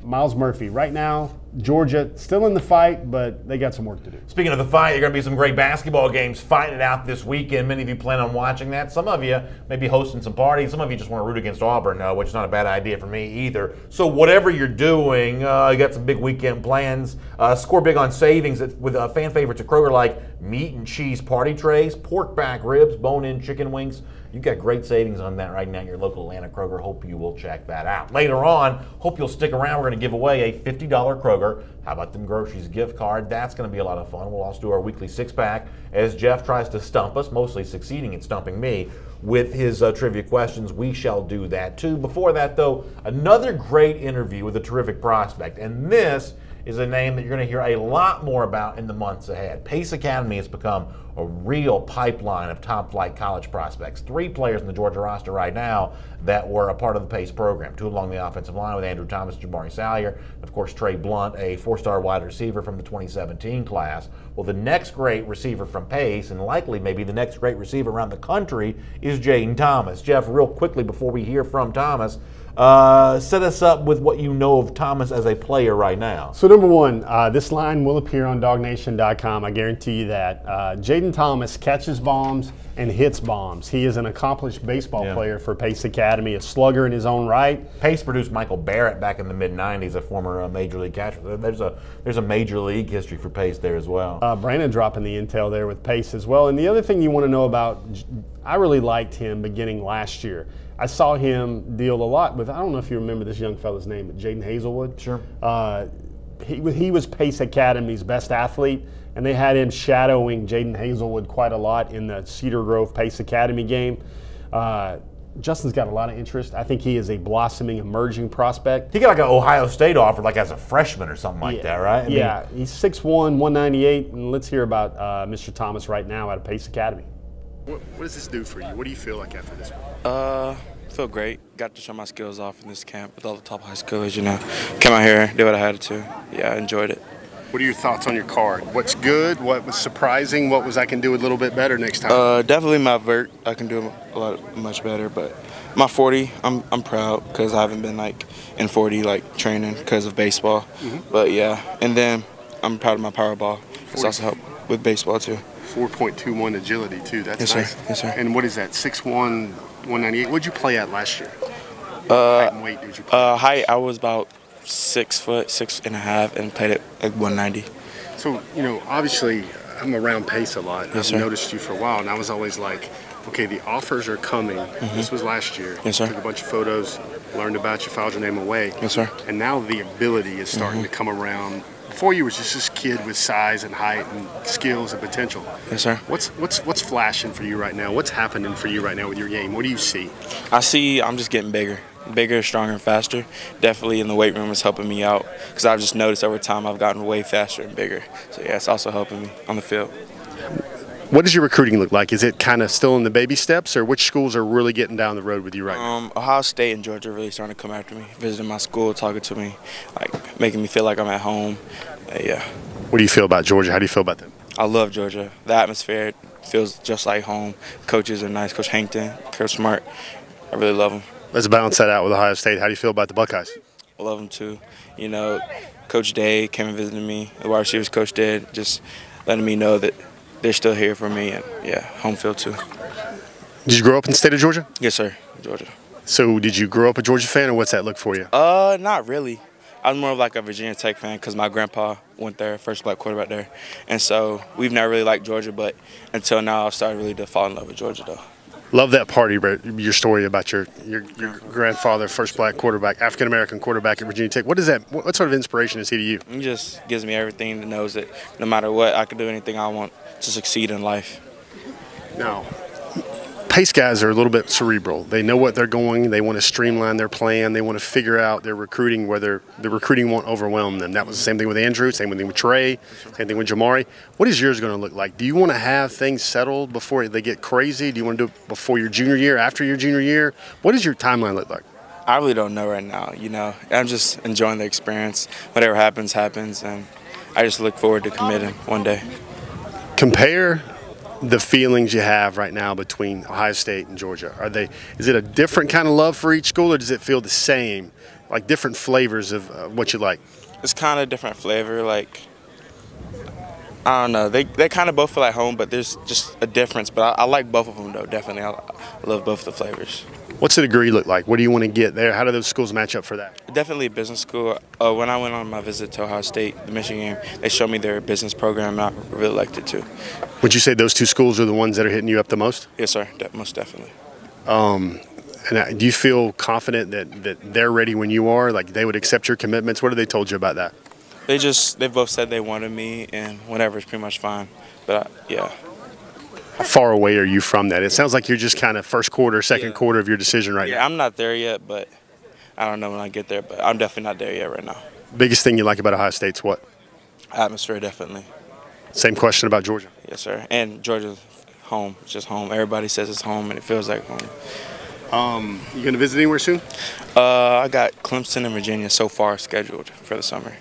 Miles Murphy, right now, Georgia still in the fight, but they got some work to do. Speaking of the fight, there are going to be some great basketball games fighting it out this weekend. Many of you plan on watching that. Some of you may be hosting some parties. Some of you just want to root against Auburn, which is not a bad idea for me either. So whatever you're doing, you got some big weekend plans. Score big on savings with fan favorites at Kroger like meat and cheese party trays, pork back ribs, bone-in chicken wings. You've got great savings on that right now at your local Atlanta Kroger. Hope you will check that out. Later on, hope you'll stick around. We're going to give away a $50 Kroger How About Them Groceries gift card. That's going to be a lot of fun. We'll also do our weekly 6-pack as Jeff tries to stump us, mostly succeeding at stumping me with his trivia questions. We shall do that too. Before that, though, another great interview with a terrific prospect. And this is a name that you're going to hear a lot more about in the months ahead. Pace Academy has become a real pipeline of top-flight college prospects. 3 players in the Georgia roster right now that were a part of the Pace program. 2 along the offensive line with Andrew Thomas, Jabari Salyer, and of course Trey Blunt, a 4-star wide receiver from the 2017 class. Well, the next great receiver from Pace, and likely maybe the next great receiver around the country, is Jaden Thomas. Jeff, real quickly before we hear from Thomas, set us up with what you know of Thomas as a player right now. So number one, this line will appear on DogNation.com. I guarantee you that. Jaden Thomas catches bombs, and hits bombs. He is an accomplished baseball player for Pace Academy, a slugger in his own right. Pace produced Michael Barrett back in the mid-'90s, a former major league catcher. There's a major league history for Pace there as well. Brandon dropping the intel there with Pace as well. And the other thing you want to know about, I really liked him beginning last year. I saw him deal a lot with, I don't know if you remember this young fella's name, but Jaden Hazelwood. Sure. He was Pace Academy's best athlete, and they had him shadowing Jaden Hazelwood quite a lot in the Cedar Grove Pace Academy game. Justin's got a lot of interest. I think he is a blossoming, emerging prospect. He got like an Ohio State offer, like as a freshman or something like that, right? I mean, he's 6'1", 198, and let's hear about Mr. Thomas right now out of Pace Academy. What does this do for you? What do you feel like after this? Feel great. Got to show my skills off in this camp with all the top high schoolers, you know. Came out here, did what I had to. Yeah, I enjoyed it. What are your thoughts on your card? What's good? What was surprising? What was I can do a little bit better next time? Definitely my vert. I can do much better, but my 40, I'm proud because I haven't been like in 40 like training because of baseball. But yeah, and then I'm proud of my power ball. It's also helped with baseball too. 4.21 agility too. That's yes, nice. Sir. Yes, sir. And what is that? 6'1", 198. What'd you play at last year? Height and weight did you play? Height, I was about 6 foot, 6.5, and played at like 190. So, you know, obviously I'm around Pace a lot. Yes, I've sir. noticed you for a while, and I was always like, okay, the offers are coming. This was last year. Yes, sir. Took a bunch of photos, learned about you, filed your name away. Yes, sir. And now the ability is starting to come around. Before you was just this kid with size and height and skills and potential. Yes, sir. What's flashing for you right now? What's happening for you right now with your game? What do you see? I see I'm just getting bigger, stronger, and faster. Definitely in the weight room is helping me out because I've just noticed over time I've gotten way faster and bigger. So yeah, it's also helping me on the field. What does your recruiting look like? Is it kind of still in the baby steps, or which schools are really getting down the road with you right now? Ohio State and Georgia are really starting to come after me, visiting my school, talking to me, like making me feel like I'm at home. Yeah. What do you feel about Georgia? How do you feel about them? I love Georgia. The atmosphere feels just like home. Coaches are nice. Coach Hankton, Coach Smart. I really love them. Let's balance that out with Ohio State. How do you feel about the Buckeyes? I love them too. You know, Coach Day came and visited me. The wide receivers coach did, just letting me know that they're still here for me, and yeah, home field too. Did you grow up in the state of Georgia? Yes, sir, Georgia. So did you grow up a Georgia fan, or what's that look for you? Not really. I was more of like a Virginia Tech fan because my grandpa went there, first black quarterback there. And so we've never really liked Georgia, but until now I've started really to fall in love with Georgia though. Love that part of your story about your grandfather, first black quarterback, African-American quarterback at Virginia Tech. What is that? What sort of inspiration is he to you? He just gives me everything to know that no matter what, I can do anything I want to succeed in life. Now, Pace guys are a little bit cerebral. They know what they're going. They want to streamline their plan. They want to figure out their recruiting, whether the recruiting won't overwhelm them. That was the same thing with Andrew, same thing with Trey, same thing with Jamari. What is yours going to look like? Do you want to have things settled before they get crazy? Do you want to do it before your junior year, after your junior year? What does your timeline look like? I really don't know right now, you know. I'm just enjoying the experience. Whatever happens, happens, and I just look forward to committing one day. Compare the feelings you have right now between Ohio State and Georgia. Is it a different kind of love for each school, or does it feel the same, like different flavors of what you like? It's kind of different flavor, like, I don't know. They kind of both feel like home, but there's just a difference. But I like both of them, though, definitely. I love both the flavors. What's the degree look like? What do you want to get there? How do those schools match up for that? Definitely a business school. When I went on my visit to Ohio State, the Michigan game, they showed me their business program, and I really liked it, too. Would you say those two schools are the ones that are hitting you up the most? Yes, sir, most definitely. And do you feel confident that they're ready when you are? Like they would accept your commitments? What have they told you about that? They both said they wanted me, and whatever is pretty much fine. But, yeah. How far away are you from that? It sounds like you're just kind of first quarter, second quarter of your decision right now. Yeah, I'm not there yet, but I don't know when I get there. But I'm definitely not there yet right now. Biggest thing you like about Ohio State's what? Atmosphere, definitely. Same question about Georgia. Yes, sir. And Georgia's home. It's just home. Everybody says it's home, and it feels like home. You going to visit anywhere soon? I got Clemson and Virginia so far scheduled for the summer.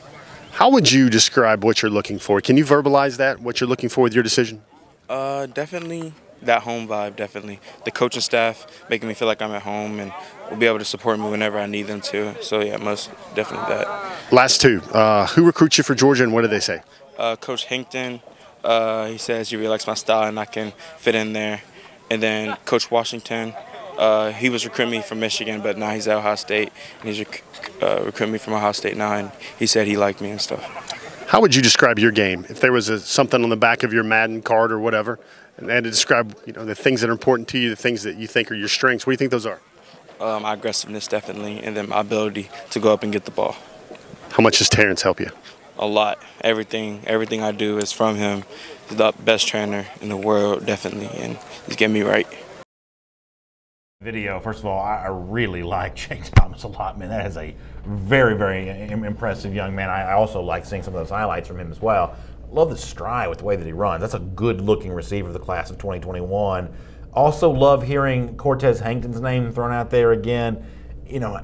How would you describe what you're looking for? Can you verbalize that, what you're looking for with your decision? Definitely that home vibe, definitely. The coaching staff making me feel like I'm at home and will be able to support me whenever I need them to. So, yeah, most definitely that. Last two. Who recruits you for Georgia, and what do they say? Coach Hankton, he says he really likes my style and I can fit in there. And then Coach Washington, he was recruiting me from Michigan, but now he's at Ohio State, and he's recruiting me from Ohio State now, and he said he liked me and stuff. How would you describe your game? If there was something on the back of your Madden card or whatever, and to describe the things that are important to you, the things that you think are your strengths, what do you think those are? My aggressiveness, definitely, and then my ability to go up and get the ball. How much does Terrence help you? A lot. Everything I do is from him. He's the best trainer in the world, definitely, and he's getting me right. Video, first of all, I really like Jaden Thomas a lot, man. That is a very, very impressive young man. I also like seeing some of those highlights from him as well. Love the stride with the way that he runs. That's a good-looking receiver of the class of 2021. Also love hearing Cortez Hankton's name thrown out there again.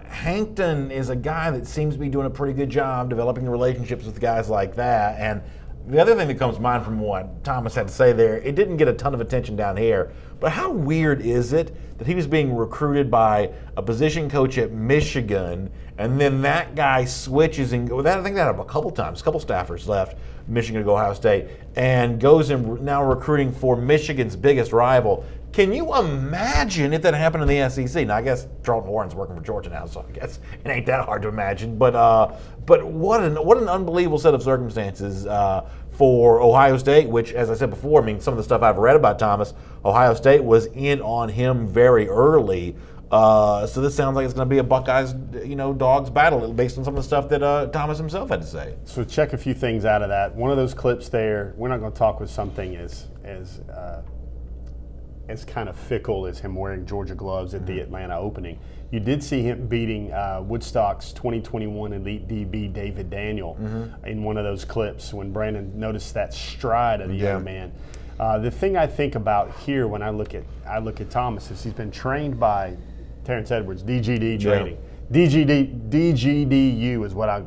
Hankton is a guy that seems to be doing a pretty good job developing relationships with guys like that. And the other thing that comes to mind from what Thomas had to say there, it didn't get a ton of attention down here, but how weird is it that he was being recruited by a position coach at Michigan, and then that guy switches and I think that happened a couple times. A couple staffers left Michigan to go Ohio State, and goes and now recruiting for Michigan's biggest rival. Can you imagine if that happened in the SEC? Now, I guess Charlton Warren's working for Georgia now, so I guess it ain't that hard to imagine. But what an unbelievable set of circumstances for Ohio State, which, as I said before, some of the stuff I've read about Thomas, Ohio State was in on him very early. So this sounds like it's going to be a Buckeyes, dogs battle based on some of the stuff that Thomas himself had to say. So check a few things out of that. One of those clips there, we're not going to talk with something as kind of fickle as him wearing Georgia gloves at the Atlanta opening. You did see him beating Woodstock's 2021 Elite DB David Daniel in one of those clips when Brandon noticed that stride of the young man. The thing I think about here when I look at Thomas is he's been trained by Terrence Edwards, DGD training. DGDU is what I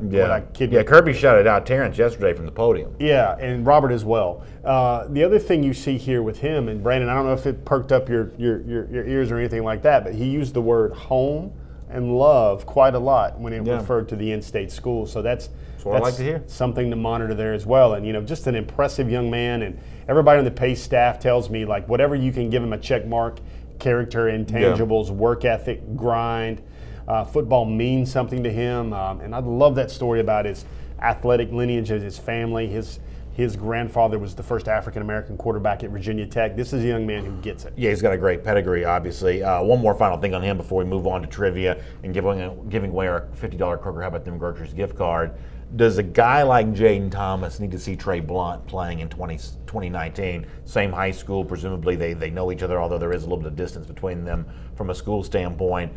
kid you. Yeah, Kirby shouted out Terrence yesterday from the podium. Yeah, and Robert as well. The other thing you see here with him, and Brandon, I don't know if it perked up your ears or anything like that, but he used the word home and love quite a lot when it referred to the in-state school. So that's what I like to hear. Something to monitor there as well. And just an impressive young man. And everybody on the Pace staff tells me whatever you can give him a check mark, character, intangibles, work ethic, grind. Football means something to him, and I love that story about his athletic lineage of his family. His grandfather was the first African-American quarterback at Virginia Tech. This is a young man who gets it. Yeah, he's got a great pedigree, obviously. One more final thing on him before we move on to trivia and giving away our $50 Kroger How About Them Groceries gift card. Does a guy like Jaden Thomas need to see Trey Blunt playing in 2019? Same high school, presumably they know each other, although there is a little bit of distance between them from a school standpoint.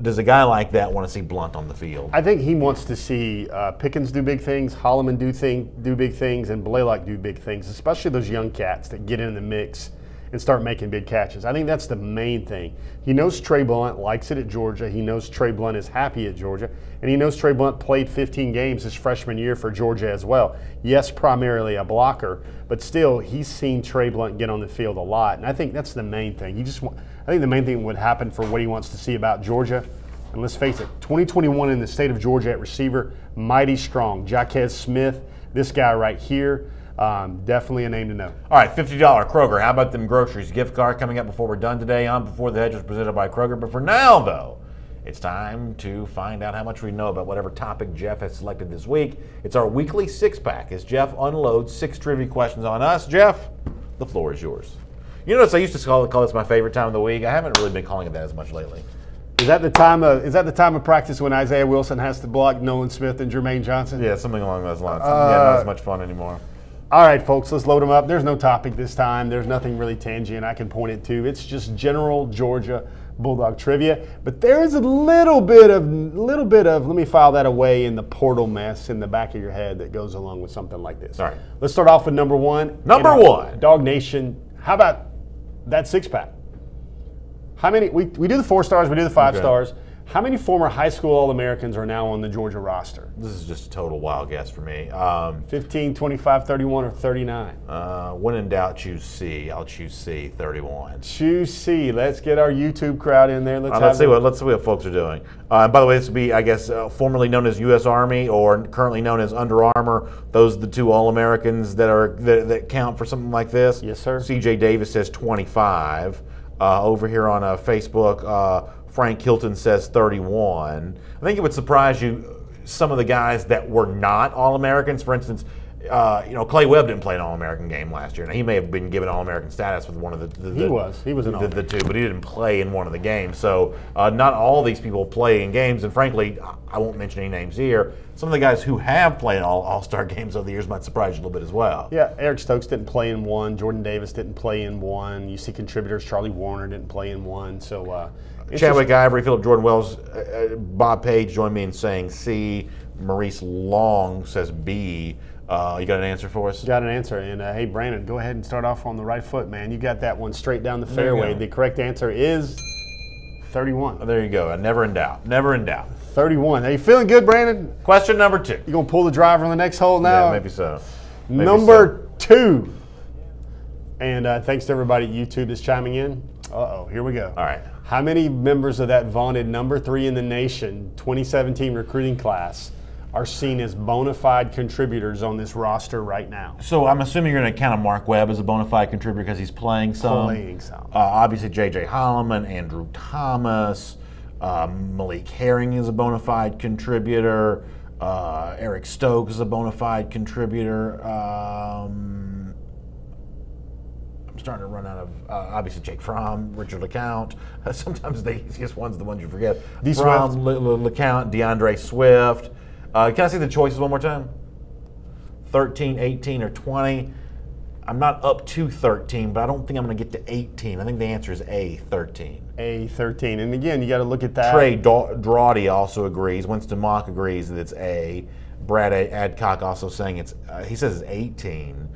Does a guy like that want to see Blunt on the field? I think he wants to see Pickens do big things, Holloman do big things, and Blaylock do big things, especially those young cats that get in the mix and start making big catches. I think that's the main thing. He knows Trey Blunt likes it at Georgia. He knows Trey Blunt is happy at Georgia. And he knows Trey Blunt played 15 games his freshman year for Georgia as well. Yes, primarily a blocker, but still he's seen Trey Blunt get on the field a lot. And I think that's the main thing. I think the main thing would happen for what he wants to see about Georgia. And let's face it, 2021 in the state of Georgia at receiver, mighty strong. Jaquez Smith, this guy right here, definitely a name to know. All right, $50 Kroger. How about them groceries gift card coming up before we're done today on Before the Hedges presented by Kroger. But for now, though, it's time to find out how much we know about whatever topic Jeff has selected this week. It's our weekly six-pack as Jeff unloads 6 trivia questions on us. Jeff, the floor is yours. You notice I used to call this my favorite time of the week. I haven't really been calling it that as much lately. Is that the time of practice when Isaiah Wilson has to block Nolan Smith and Jermaine Johnson? Yeah, something along those lines. Not as much fun anymore. All right, folks, let's load them up. There's no topic this time. There's nothing really tangent I can point it to. It's just general Georgia Bulldog trivia. But there is a little bit of, let me file that away in the portal mess in the back of your head that goes along with something like this. All right. Let's start off with number one. Number one. Dog Nation, how about that six-pack? How many, we do the 4 stars, we do the 5 stars. How many former high school All-Americans are now on the Georgia roster? This is just a total wild guess for me. 15, 25, 31, or 39? When in doubt, choose C. I'll choose C, 31. Choose C. Let's get our YouTube crowd in there. Let's see what folks are doing. By the way, this would be, I guess, formerly known as U.S. Army or currently known as Under Armour. Those are the 2 All-Americans that count for something like this. Yes, sir. C.J. Davis says 25. Over here on Facebook, Frank Hilton says 31. I think it would surprise you some of the guys that were not All-Americans. For instance, Clay Webb didn't play an All-American game last year. Now, he may have been given All-American status with one of He was an All-American. the two, but he didn't play in one of the games. So not all these people play in games, and frankly, I won't mention any names here. Some of the guys who have played All-Star games over the years might surprise you a little bit as well. Yeah, Eric Stokes didn't play in one. Jordan Davis didn't play in one. You see contributors, Charlie Warner didn't play in one. So Chadwick Ivory, Philip Jordan Wells, Bob Page joined me in saying C. Maurice Long says B. You got an answer for us? Got an answer. And hey, Brandon, go ahead and start off on the right foot, man. You got that one straight down the fairway. The correct answer is 31. Oh, there you go. Never in doubt. Never in doubt. 31. Are you feeling good, Brandon? Question number 2. You going to pull the driver on the next hole now? Yeah, maybe so. Number 2. And thanks to everybody at YouTube that's chiming in. Uh-oh, here we go. All right. How many members of that vaunted number 3 in the nation 2017 recruiting class are seen as bona fide contributors on this roster right now? So I'm assuming you're going to count Mark Webb as a bona fide contributor because he's playing some. Obviously, J.J. Holloman, Andrew Thomas, Malik Herring is a bona fide contributor. Eric Stokes is a bona fide contributor. I'm starting to run out of, obviously, Jake Fromm, Richard LeCount. Sometimes the easiest ones are the ones you forget. Fromm, LeCount, DeAndre Swift. Can I see the choices one more time? 13, 18, or 20. I'm not up to 13, but I don't think I'm going to get to 18. I think the answer is A, 13. A, 13. And again, you got to look at that. Trey Drawdy also agrees. Winston Mock agrees that it's A. Brad Adcock also saying he says it's 18.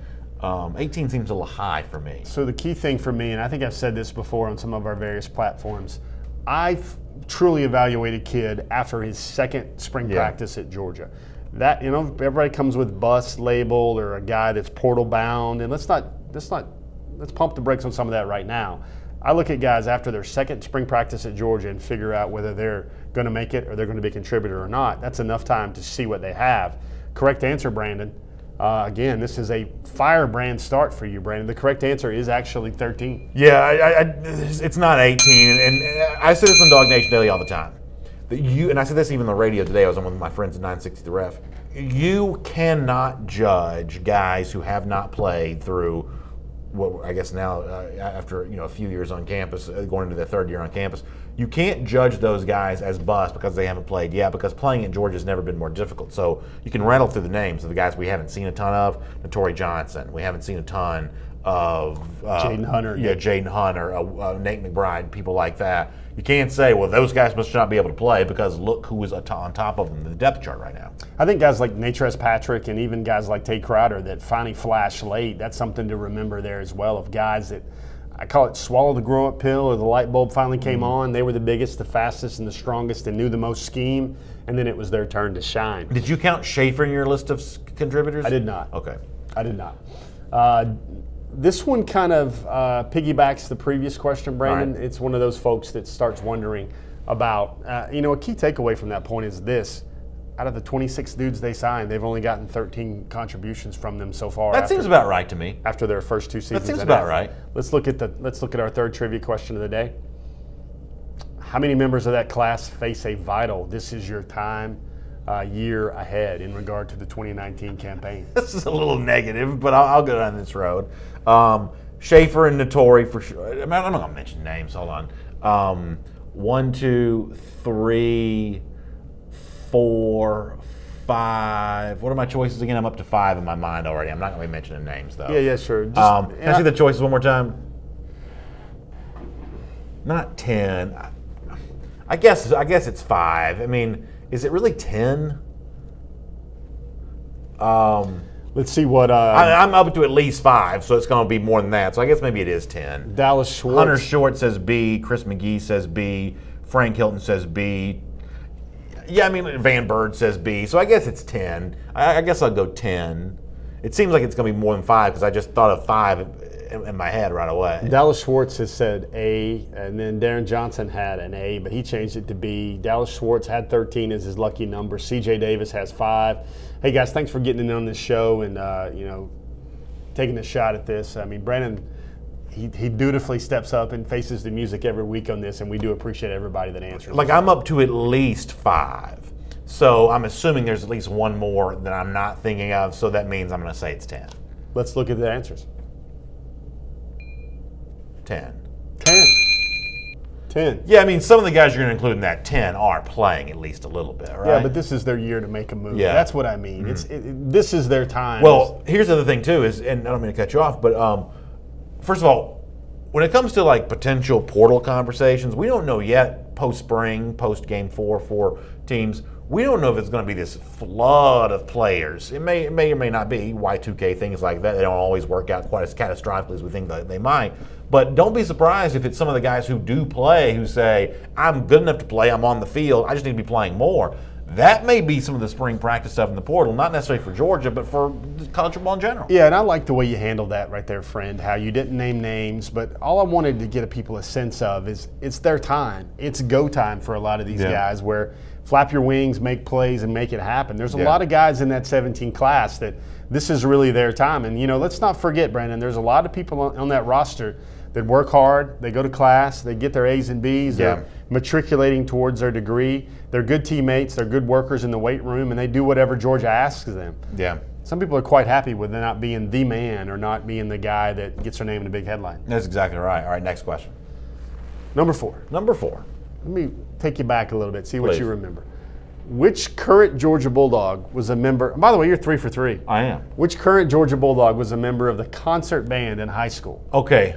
18 seems a little high for me. So the key thing for me, and I think I've said this before on some of our various platforms, I've truly evaluated kid after his second spring practice at Georgia. That, everybody comes with bust labeled or a guy that's portal bound, and let's pump the brakes on some of that right now. I look at guys after their second spring practice at Georgia and figure out whether they're going to make it or they're going to be a contributor or not. That's enough time to see what they have. Correct answer, Brandon. Again, this is a firebrand start for you, Brandon. The correct answer is actually 13. Yeah, it's not 18. And I say this on Dog Nation Daily all the time. And I said this even on the radio today. I was on with my friends at 960 The Ref. You cannot judge guys who have not played through what I guess now after a few years on campus, going into their third year on campus. You can't judge those guys as bust because they haven't played yet, because playing at Georgia has never been more difficult. So you can rattle through the names of the guys we haven't seen a ton of. Notori Johnson. We haven't seen a ton of Jaden Hunter. Yeah, Jaden Hunter, Nate McBride, people like that. You can't say, well, those guys must not be able to play because look who is on top of them in the depth chart right now. I think guys like Natrez Patrick and even guys like Tate Crowder that finally flashed late, that's something to remember there as well, of guys that I call it swallow the grow-up pill, or the light bulb finally came on. They were the biggest, the fastest, and the strongest and knew the most scheme, and then it was their turn to shine. Did you count Schaefer in your list of contributors? I did not. Okay. I did not. This one kind of piggybacks the previous question, Brandon. Right. It's one of those folks that starts wondering about, a key takeaway from that point is this. Out of the 26 dudes they signed, they've only gotten 13 contributions from them so far. That seems about right to me. After their first 2 seasons. That seems about right. Let's look at our third trivia question of the day. How many members of that class face a vital "this is your time" year ahead in regard to the 2019 campaign? This is a little negative, but I'll go down this road. Schaefer and Notori for sure. I'm not going to mention names. Hold on. 1, 2, 3, 4, 5. What are my choices again? I'm up to 5 in my mind already. I'm not going to be mentioning names though. Yeah, sure. Can I see the choices one more time? Not 10. I guess it's 5. I mean, is it really 10? Let's see what. I'm up to at least 5, so it's going to be more than that. So I guess maybe it is 10. Dallas Schwartz. Hunter Short says B. Chris McGee says B. Frank Hilton says B. Yeah, I mean, Van Bird says B. So I guess it's 10. I guess I'll go 10. It seems like it's going to be more than 5 because I just thought of 5 in my head right away. Dallas Schwartz has said A, and then Darren Johnson had an A, but he changed it to B. Dallas Schwartz had 13 as his lucky number. CJ Davis has 5. Hey guys, thanks for getting in on this show and taking a shot at this. I mean, Brandon, he dutifully steps up and faces the music every week on this, and we do appreciate everybody that answers. Like, I'm up to at least 5. So I'm assuming there's at least one more that I'm not thinking of, so that means I'm going to say it's 10. Let's look at the answers. 10. 10. 10. Yeah, I mean, some of the guys you're going to include in that 10 are playing at least a little bit, right? Yeah, but this is their year to make a move. Yeah. That's what I mean. This is their time. Well, here's the other thing, too, is, and I don't mean to cut you off, but first of all, when it comes to like potential portal conversations, we don't know yet post-spring, post-game 4 for teams. We don't know if it's going to be this flood of players. It may or may not be. Y2K, things like that, they don't always work out quite as catastrophically as we think that they might. But don't be surprised if it's some of the guys who do play who say, I'm good enough to play, I'm on the field, I just need to be playing more. That may be some of the spring practice stuff in the portal, not necessarily for Georgia, but for college football in general. Yeah, and I like the way you handled that right there, friend, how you didn't name names, but all I wanted to get people a sense of is it's their time. It's go time for a lot of these guys where flap your wings, make plays, and make it happen. There's a lot of guys in that 17 class that this is really their time. And, let's not forget, Brandon, there's a lot of people on that roster that work hard, they go to class, they get their A's and B's, they're matriculating towards their degree. They're good teammates, they're good workers in the weight room, and they do whatever Georgia asks of them. Yeah. Some people are quite happy with not being the man or not being the guy that gets their name in a big headline. That's exactly right. All right, next question. Number 4. Number 4. Let me take you back a little bit, see what you remember. Which current Georgia Bulldog was a member? By the way, you're 3 for 3. I am. Which current Georgia Bulldog was a member of the concert band in high school? Okay.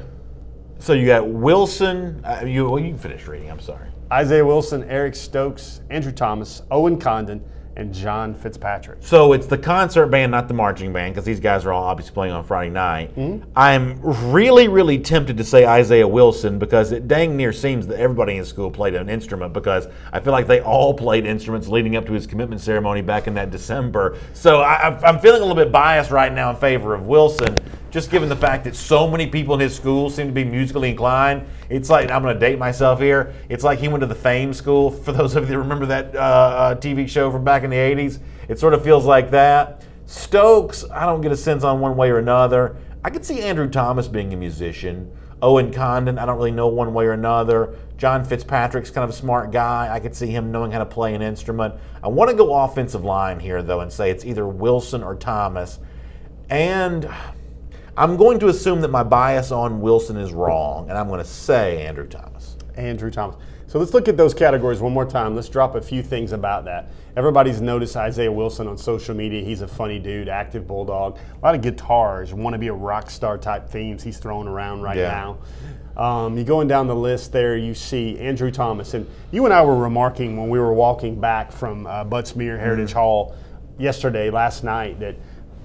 So you got Wilson. You can finish reading. I'm sorry. Isaiah Wilson, Eric Stokes, Andrew Thomas, Owen Condon, and John Fitzpatrick. So it's the concert band, not the marching band, because these guys are all obviously playing on Friday night. I'm really, really tempted to say Isaiah Wilson because it dang near seems that everybody in school played an instrument, because I feel like they all played instruments leading up to his commitment ceremony back in that December. So I'm feeling a little bit biased right now in favor of Wilson, just given the fact that so many people in his school seem to be musically inclined. It's like, I'm going to date myself here, it's like he went to the Fame School, for those of you that remember that TV show from back in the 80s. It sort of feels like that. Stokes, I don't get a sense on one way or another. I could see Andrew Thomas being a musician. Owen Condon, I don't really know one way or another. John Fitzpatrick's kind of a smart guy. I could see him knowing how to play an instrument. I want to go offensive line here, though, and say it's either Wilson or Thomas. And I'm going to assume that my bias on Wilson is wrong, and I'm going to say Andrew Thomas. Andrew Thomas. So let's look at those categories one more time. Let's drop a few things about that. Everybody's noticed Isaiah Wilson on social media. He's a funny dude, active Bulldog. A lot of guitars, want to be a rock star type themes he's throwing around right now. You going down the list there, you see Andrew Thomas. And you and I were remarking when we were walking back from Butts-Mehre Heritage Hall last night, that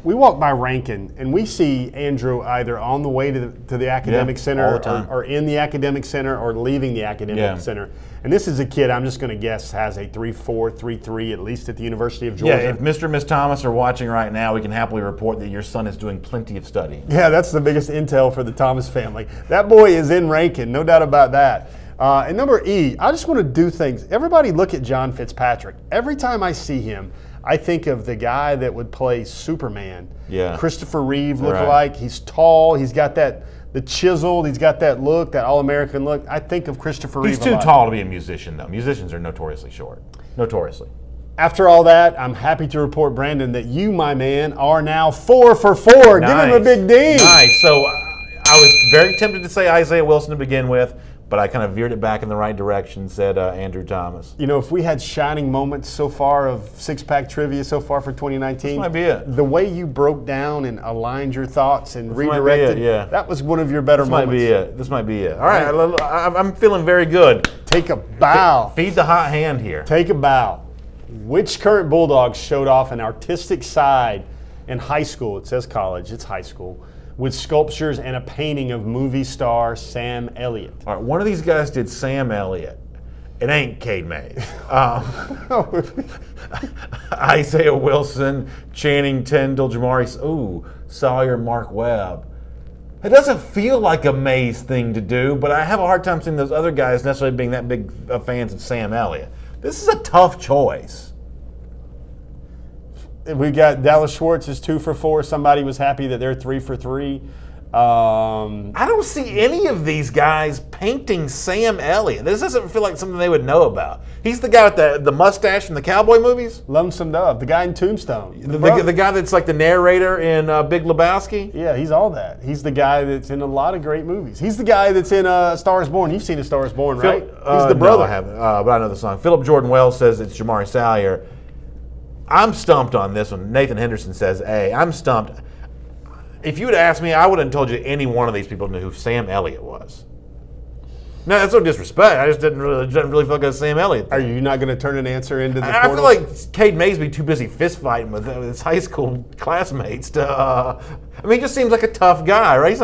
we walk by Rankin and we see Andrew either on the way to the academic center or in the academic center or leaving the academic center. And this is a kid, I'm just going to guess, has a 3.4, 3.3 at least at the University of Georgia. Yeah, if Mr. and Miss Thomas are watching right now, we can happily report that your son is doing plenty of study. Yeah, that's the biggest intel for the Thomas family. That boy is in Rankin, no doubt about that. And number E, I just want to do things. Everybody look at John Fitzpatrick. Every time I see him, I think of the guy that would play Superman. Yeah. Christopher Reeve look-alike. He's tall. He's got the chiseled. He's got that look, that all-American look. I think of Christopher Reeve. He's too tall to be a musician, though. Musicians are notoriously short. Notoriously. After all that, I'm happy to report, Brandon, that you, my man, are now 4 for 4. Nice. Give him a big ding. Nice. So I was very tempted to say Isaiah Wilson to begin with, but I kind of veered it back in the right direction and said Andrew Thomas. You know, if we had shining moments so far of six-pack trivia so far for 2019, this might be it. The way you broke down and aligned your thoughts and redirected, that was one of your better moments. This might be it. All right, I'm feeling very good. Take a bow. Feed the hot hand here. Take a bow. Which current Bulldogs showed off an artistic side in high school? It says college, it's high school, with sculptures and a painting of movie star Sam Elliott. All right, one of these guys did Sam Elliott. It ain't Cade Mays. Isaiah Wilson, Channing Tindall, Sawyer, Mark Webb. It doesn't feel like a Mays thing to do, but I have a hard time seeing those other guys necessarily being that big fans of Sam Elliott. This is a tough choice. We got Dallas Schwartz is 2 for 4. Somebody was happy that they're 3 for 3. I don't see any of these guys painting Sam Elliott. This doesn't feel like something they would know about. He's the guy with the mustache from the cowboy movies? Lonesome Dove, the guy in Tombstone. The guy that's like the narrator in Big Lebowski? Yeah, he's all that. He's the guy that's in a lot of great movies. He's the guy that's in A Star is Born. You've seen A Star is Born, right? He's the brother. No, I haven't, but I know the song. Philip Jordan Wells says it's Jamari Salyer. I'm stumped on this one. Nathan Henderson says A. I'm stumped. If you would asked me, I wouldn't have told you any one of these people knew who Sam Elliott was. No, that's no disrespect. I just didn't really feel like it was Sam Elliott. Are you not going to turn an answer into the I portal? feel like Cade Mays be too busy fist fighting with his high school classmates to. I mean, he just seems like a tough guy, right?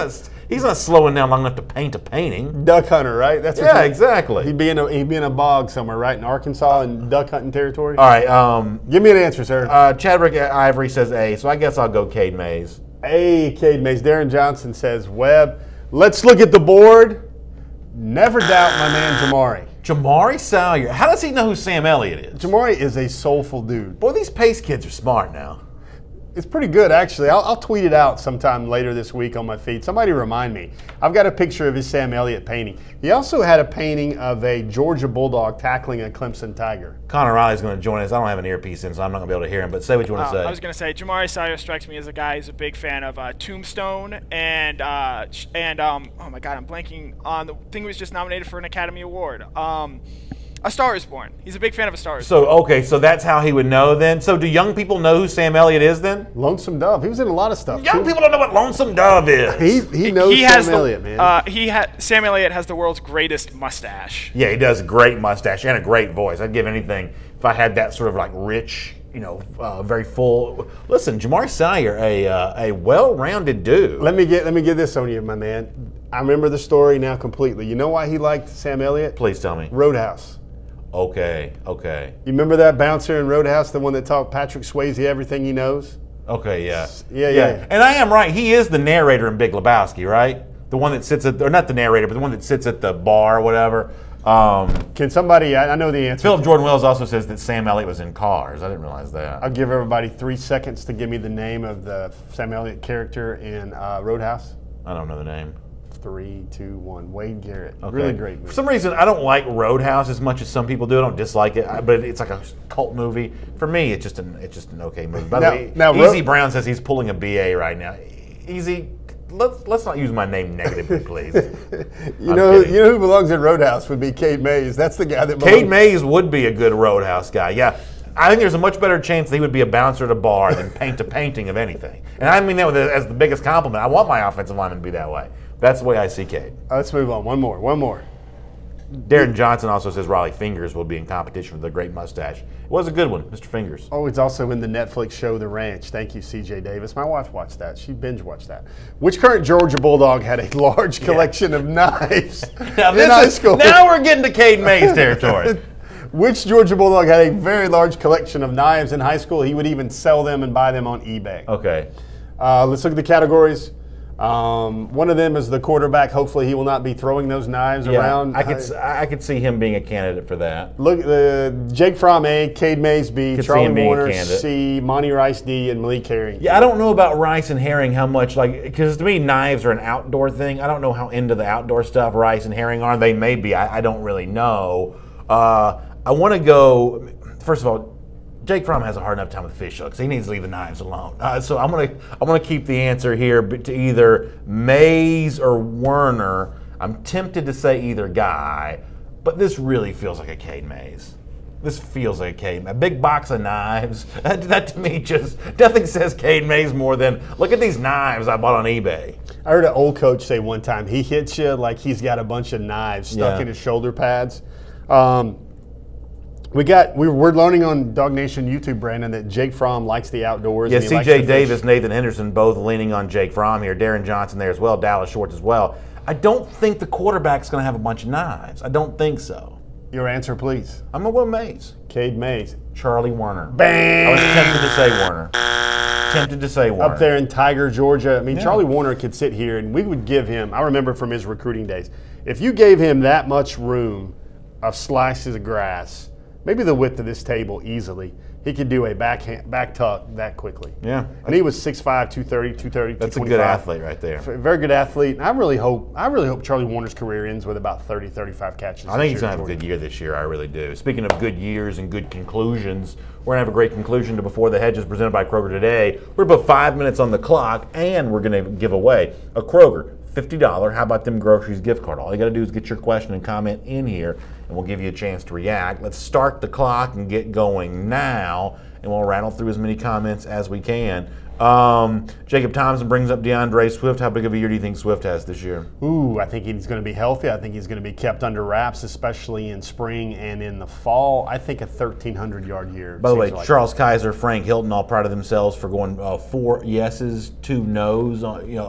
He's not slowing down long enough to paint a painting. Duck hunter, right? That's what exactly. He'd be in a bog somewhere, right, in Arkansas, in duck hunting territory. All right. Give me an answer, sir. Chadwick Ivory says A, so I guess I'll go Cade Mays. A, Cade Mays. Darren Johnson says Webb. Let's look at the board. Never doubt my man Jamari. Jamari Salyer. How does he know who Sam Elliott is? Jamari is a soulful dude. Boy, these Pace kids are smart now. It's pretty good, actually. I'll tweet it out sometime later this week on my feed. Somebody remind me. I've got a picture of his Sam Elliott painting. He also had a painting of a Georgia Bulldog tackling a Clemson Tiger. Connor Riley's going to join us. I don't have an earpiece in, so I'm not going to be able to hear him, but say what you want to say. I was going to say, Jamari Salyer strikes me as a guy who's a big fan of Tombstone and oh my God, I'm blanking on the thing he was just nominated for an Academy Award. A Star is Born. He's a big fan of A Star is Born. Okay, so that's how he would know then? So do young people know who Sam Elliott is then? Lonesome Dove. He was in a lot of stuff. Young people don't know what Lonesome Dove is. He knows Sam Elliott, man. Sam Elliott has the world's greatest mustache. Yeah, he does a great mustache and a great voice. I'd give anything if I had that sort of like rich, very full. Listen, Jamari Salyer, a well-rounded dude. Let me get this on you, my man. I remember the story now completely. You know why he liked Sam Elliott? Please tell me. Roadhouse. Okay. You remember that bouncer in Roadhouse, the one that taught Patrick Swayze everything he knows? Okay, yeah. Yeah. And I am right. He is the narrator in Big Lebowski, right? The one that sits or not the narrator, but the one that sits at the bar or whatever. Can somebody, I know the answer. Philip Jordan Wells also says that Sam Elliott was in Cars. I didn't realize that. I'll give everybody 3 seconds to give me the name of the Sam Elliott character in Roadhouse. I don't know the name. 3, 2, 1. Wade Garrett. Okay. Really great movie. For some reason, I don't like Roadhouse as much as some people do. I don't dislike it, but it's like a cult movie. For me, it's just an okay movie. By the way, Easy Brown says he's pulling a BA right now. Easy, let's not use my name negatively, please. you know who belongs in Roadhouse would be Cade Mays. That's the guy that belongs. Cade Mays would be a good Roadhouse guy. Yeah. I think there's a much better chance that he would be a bouncer at a bar than paint a painting of anything. And I mean that as the biggest compliment. I want my offensive lineman to be that way. That's the way I see Cade. Let's move on. One more. Darren Johnson also says Raleigh Fingers will be in competition with the great mustache. It was a good one, Mr. Fingers. Oh, it's also in the Netflix show The Ranch. Thank you, CJ Davis. My wife watched that. She binge watched that. Which current Georgia Bulldog had a large collection of knives in high school? Now we're getting to Cade Mays territory. Which Georgia Bulldog had a very large collection of knives in high school? He would even sell them and buy them on eBay. Okay. Let's look at the categories. One of them is the quarterback. Hopefully, he will not be throwing those knives around. I could see him being a candidate for that. Look, Jake Fromm A, Cade Mays B, Charlie Warner C, Monty Rice D, and Malik Herring. Yeah, I don't know about Rice and Herring how much because to me knives are an outdoor thing. I don't know how into the outdoor stuff Rice and Herring are. They may be. I don't really know. I want to go. First of all, Jake Fromm has a hard enough time with fish hooks. He needs to leave the knives alone. So I'm gonna keep the answer here to either Mays or Werner. I'm tempted to say either guy, but this really feels like a Cade Mays. This feels like a Cade. A big box of knives. That to me just nothing says Cade Mays more than look at these knives I bought on eBay. I heard an old coach say one time he hits you like he's got a bunch of knives stuck in his shoulder pads. We're learning on Dog Nation YouTube, Brandon, that Jake Fromm likes the outdoors. Yeah, CJ Davis, Nathan Henderson, both leaning on Jake Fromm here. Darren Johnson there as well. Dallas Schwartz as well. I don't think the quarterback's going to have a bunch of knives. I don't think so. Your answer, please. I'm going to go Mays. Cade Mays. Charlie Warner. Bang! I was tempted to say Warner. Up there in Tiger, Georgia. I mean, yeah. Charlie Warner could sit here, and we would give him, I remember from his recruiting days, if you gave him that much room of slices of grass, maybe the width of this table easily, he could do a back tuck that quickly. Yeah. And he was 6'5", 230, 230, That's a 225. good athlete right there. Very good athlete. And I really hope Charlie Warner's career ends with about 30, 35 catches. I think he's going to have a good year this year. I really do. Speaking of good years and good conclusions, we're going to have a great conclusion to Before the Hedges presented by Kroger today. We're about 5 minutes on the clock, and we're going to give away a Kroger $50 How About Them Groceries gift card. All you got to do is get your question and comment in here, and we'll give you a chance to react. Let's start the clock and get going now, and we'll rattle through as many comments as we can. Jacob Thompson brings up DeAndre Swift. How big of a year do you think Swift has this year? Ooh, I think he's going to be healthy. I think he's going to be kept under wraps, especially in spring and in the fall. I think a 1,300-yard year. By the way, Charles Kaiser, Frank Hilton, all proud of themselves for going 4 yeses, 2 nos,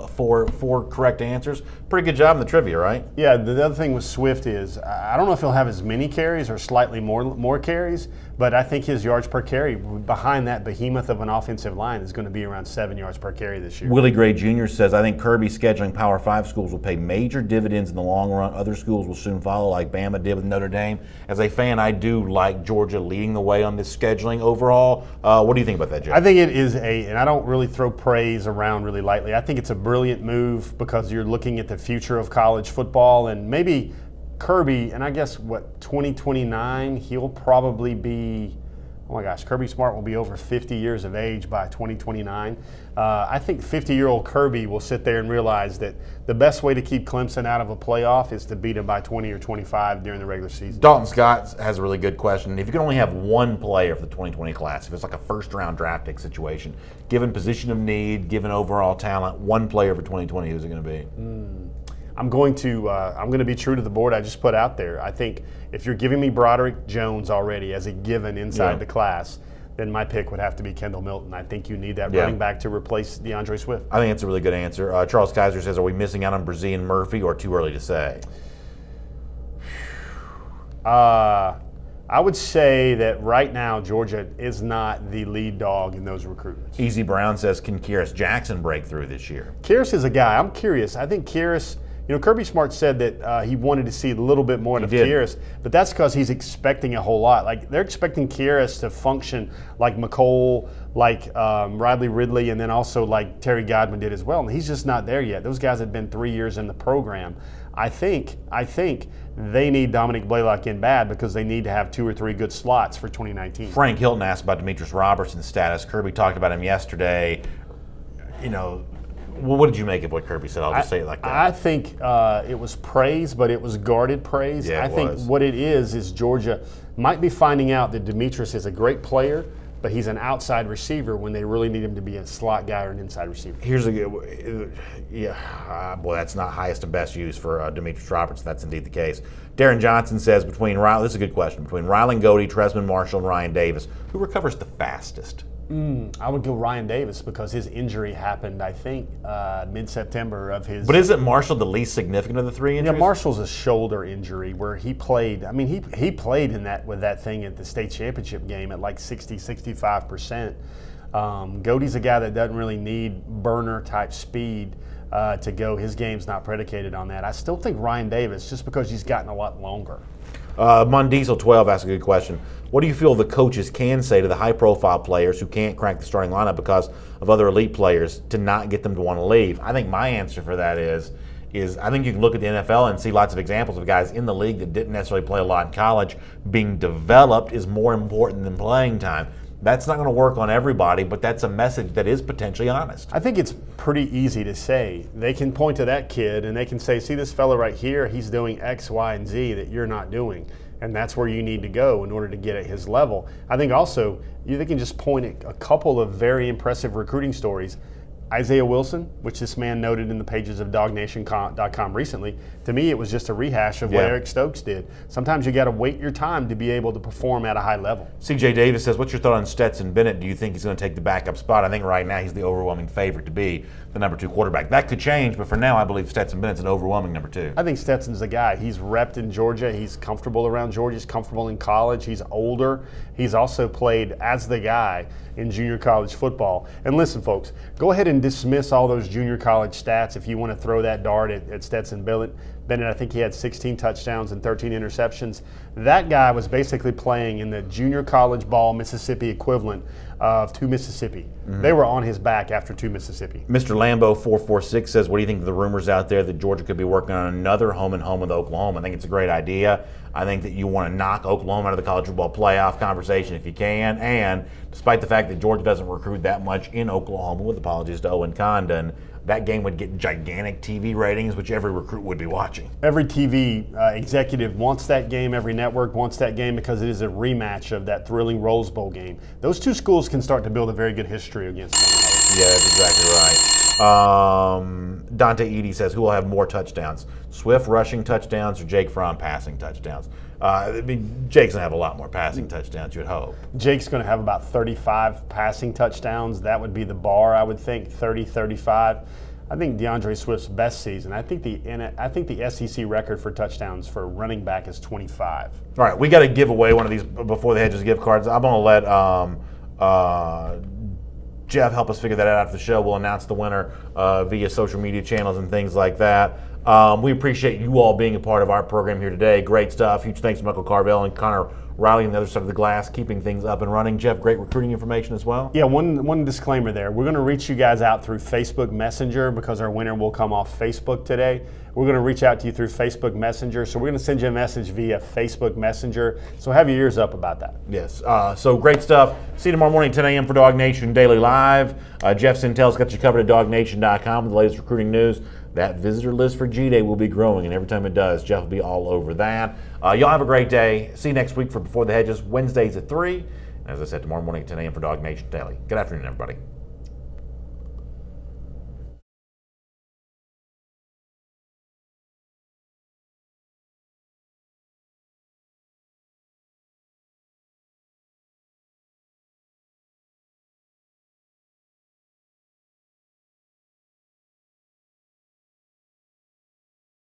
4 correct answers. Pretty good job in the trivia, right? Yeah, the other thing with Swift is I don't know if he'll have as many carries or slightly more carries, but I think his yards per carry behind that behemoth of an offensive line is going to be around 7 yards per carry this year. Willie Gray Jr. says, I think Kirby scheduling Power 5 schools will pay major dividends in the long run. Other schools will soon follow, like Bama did with Notre Dame. As a fan, I do like Georgia leading the way on this scheduling overall. What do you think about that, Jeff? I think it is and I don't really throw praise around really lightly. I think it's a brilliant move because you're looking at the future of college football, and maybe Kirby, and I guess, 2029, he'll probably be, oh my gosh, Kirby Smart will be over 50 years of age by 2029. I think 50-year-old Kirby will sit there and realize that the best way to keep Clemson out of a playoff is to beat them by 20 or 25 during the regular season. Dalton Scott has a really good question. If you can only have one player for the 2020 class, if it's like a first-round draft pick situation, given position of need, given overall talent, one player for 2020, who's it going to be? I'm going to be true to the board I just put out there. I think if you're giving me Broderick Jones already as a given inside the class, then my pick would have to be Kendall Milton. I think you need that running back to replace DeAndre Swift. I think it's a really good answer. Charles Kaiser says, are we missing out on Brzee and Murphy, or too early to say? I would say that right now Georgia is not the lead dog in those recruitments. Easy Brown says, can Kyrus Jackson break through this year? Kyrus is a guy. I'm curious. I think Kyrus, Kirby Smart said that he wanted to see a little bit more of Kyrus, but that's because he's expecting a whole lot. Like, they're expecting Kyrus to function like McCole, like Riley Ridley, and then also like Terry Godwin did as well. And he's just not there yet. Those guys have been 3 years in the program. I think they need Dominic Blaylock in bad because they need to have 2 or 3 good slots for 2019. Frank Hilton asked about Demetrius Robertson's status. Kirby talked about him yesterday. Well, what did you make of what Kirby said? I'll just say it like that. I think it was praise, but it was guarded praise. Yeah, I think what it is Georgia might be finding out that Demetrius is a great player, but he's an outside receiver when they really need him to be a slot guy or an inside receiver. Here's a good, boy, that's not highest and best use for Demetrius Robertson. That's indeed the case. Darren Johnson says, this is a good question, between Rylan Goody, Tresman Marshall, and Ryan Davis, who recovers the fastest? I would go Ryan Davis because his injury happened, I think, mid-September of his. But isn't Marshall the least significant of the 3 injuries? Yeah, Marshall's a shoulder injury where he played. I mean, he played in that with that thing at the state championship game at like 65%. Godey's a guy that doesn't really need burner type speed to go. His game's not predicated on that. I still think Ryan Davis, just because he's gotten a lot longer. Mondiesel 12 asked a good question. What do you feel the coaches can say to the high-profile players who can't crack the starting lineup because of other elite players to not get them to want to leave? I think my answer for that is I think you can look at the NFL and see lots of examples of guys in the league that didn't necessarily play a lot in college. Being developed is more important than playing time. That's not going to work on everybody, but that's a message that is potentially honest. I think it's pretty easy to say. They can point to that kid and they can say, see this fella right here, he's doing X, Y, and Z that you're not doing. And that's where you need to go in order to get at his level. I think also they can just point at a couple of very impressive recruiting stories. Isaiah Wilson, which this man noted in the pages of DogNation.com recently, to me it was just a rehash of what Eric Stokes did. Sometimes you got to wait your time to be able to perform at a high level. CJ Davis says, what's your thought on Stetson Bennett? Do you think he's going to take the backup spot? I think right now he's the overwhelming favorite to be the number 2 quarterback. That could change, but for now I believe Stetson Bennett's an overwhelming number 2. I think Stetson's the guy. He's repped in Georgia. He's comfortable around Georgia. He's comfortable in college. He's older. He's also played as the guy in junior college football. And listen, folks, go ahead and dismiss all those junior college stats if you want to throw that dart at Stetson Bennett. Bennett, I think he had 16 touchdowns and 13 interceptions. That guy was basically playing in the junior college ball Mississippi equivalent of 2 Mississippi. They were on his back after 2 Mississippi. Mr. Lambo 446 says, what do you think of the rumors out there that Georgia could be working on another home and home with Oklahoma? I think it's a great idea. I think that you want to knock Oklahoma out of the college football playoff conversation if you can. And despite the fact that Georgia doesn't recruit that much in Oklahoma, with apologies to Owen Condon, that game would get gigantic TV ratings, which every recruit would be watching. Every TV executive wants that game. Every network wants that game because it is a rematch of that thrilling Rose Bowl game. Those two schools can start to build a very good history against one another. Yeah, that's exactly right. Dante Edie says, who will have more touchdowns? Swift rushing touchdowns or Jake Fromm passing touchdowns? I mean, Jake's going to have a lot more passing touchdowns, you'd hope. Jake's going to have about 35 passing touchdowns. That would be the bar, I would think, 30, 35. I think DeAndre Swift's best season. I think the SEC record for touchdowns for running back is 25. All right, we got to give away one of these before the Hedges gift cards. I'm going to let Jeff help us figure that out after the show. We'll announce the winner via social media channels and things like that. We appreciate you all being a part of our program here today. Great stuff. Huge thanks to Michael Carvel and Connor Riley on the other side of the glass, keeping things up and running. Jeff, great recruiting information as well. Yeah, one disclaimer there. We're going to reach you guys out through Facebook Messenger because our winner will come off Facebook today. We're going to reach out to you through Facebook Messenger, so we're going to send you a message via Facebook Messenger. So have your ears up about that. Yes. So great stuff. See you tomorrow morning, 10 a.m. for Dog Nation Daily Live. Jeff Sintel's got you covered at dognation.com with the latest recruiting news. That visitor list for G-Day will be growing, and every time it does, Jeff will be all over that. Y'all have a great day. See you next week for Before the Hedges, Wednesdays at 3. And as I said, tomorrow morning at 10 a.m. for Dog Nation Daily. Good afternoon, everybody.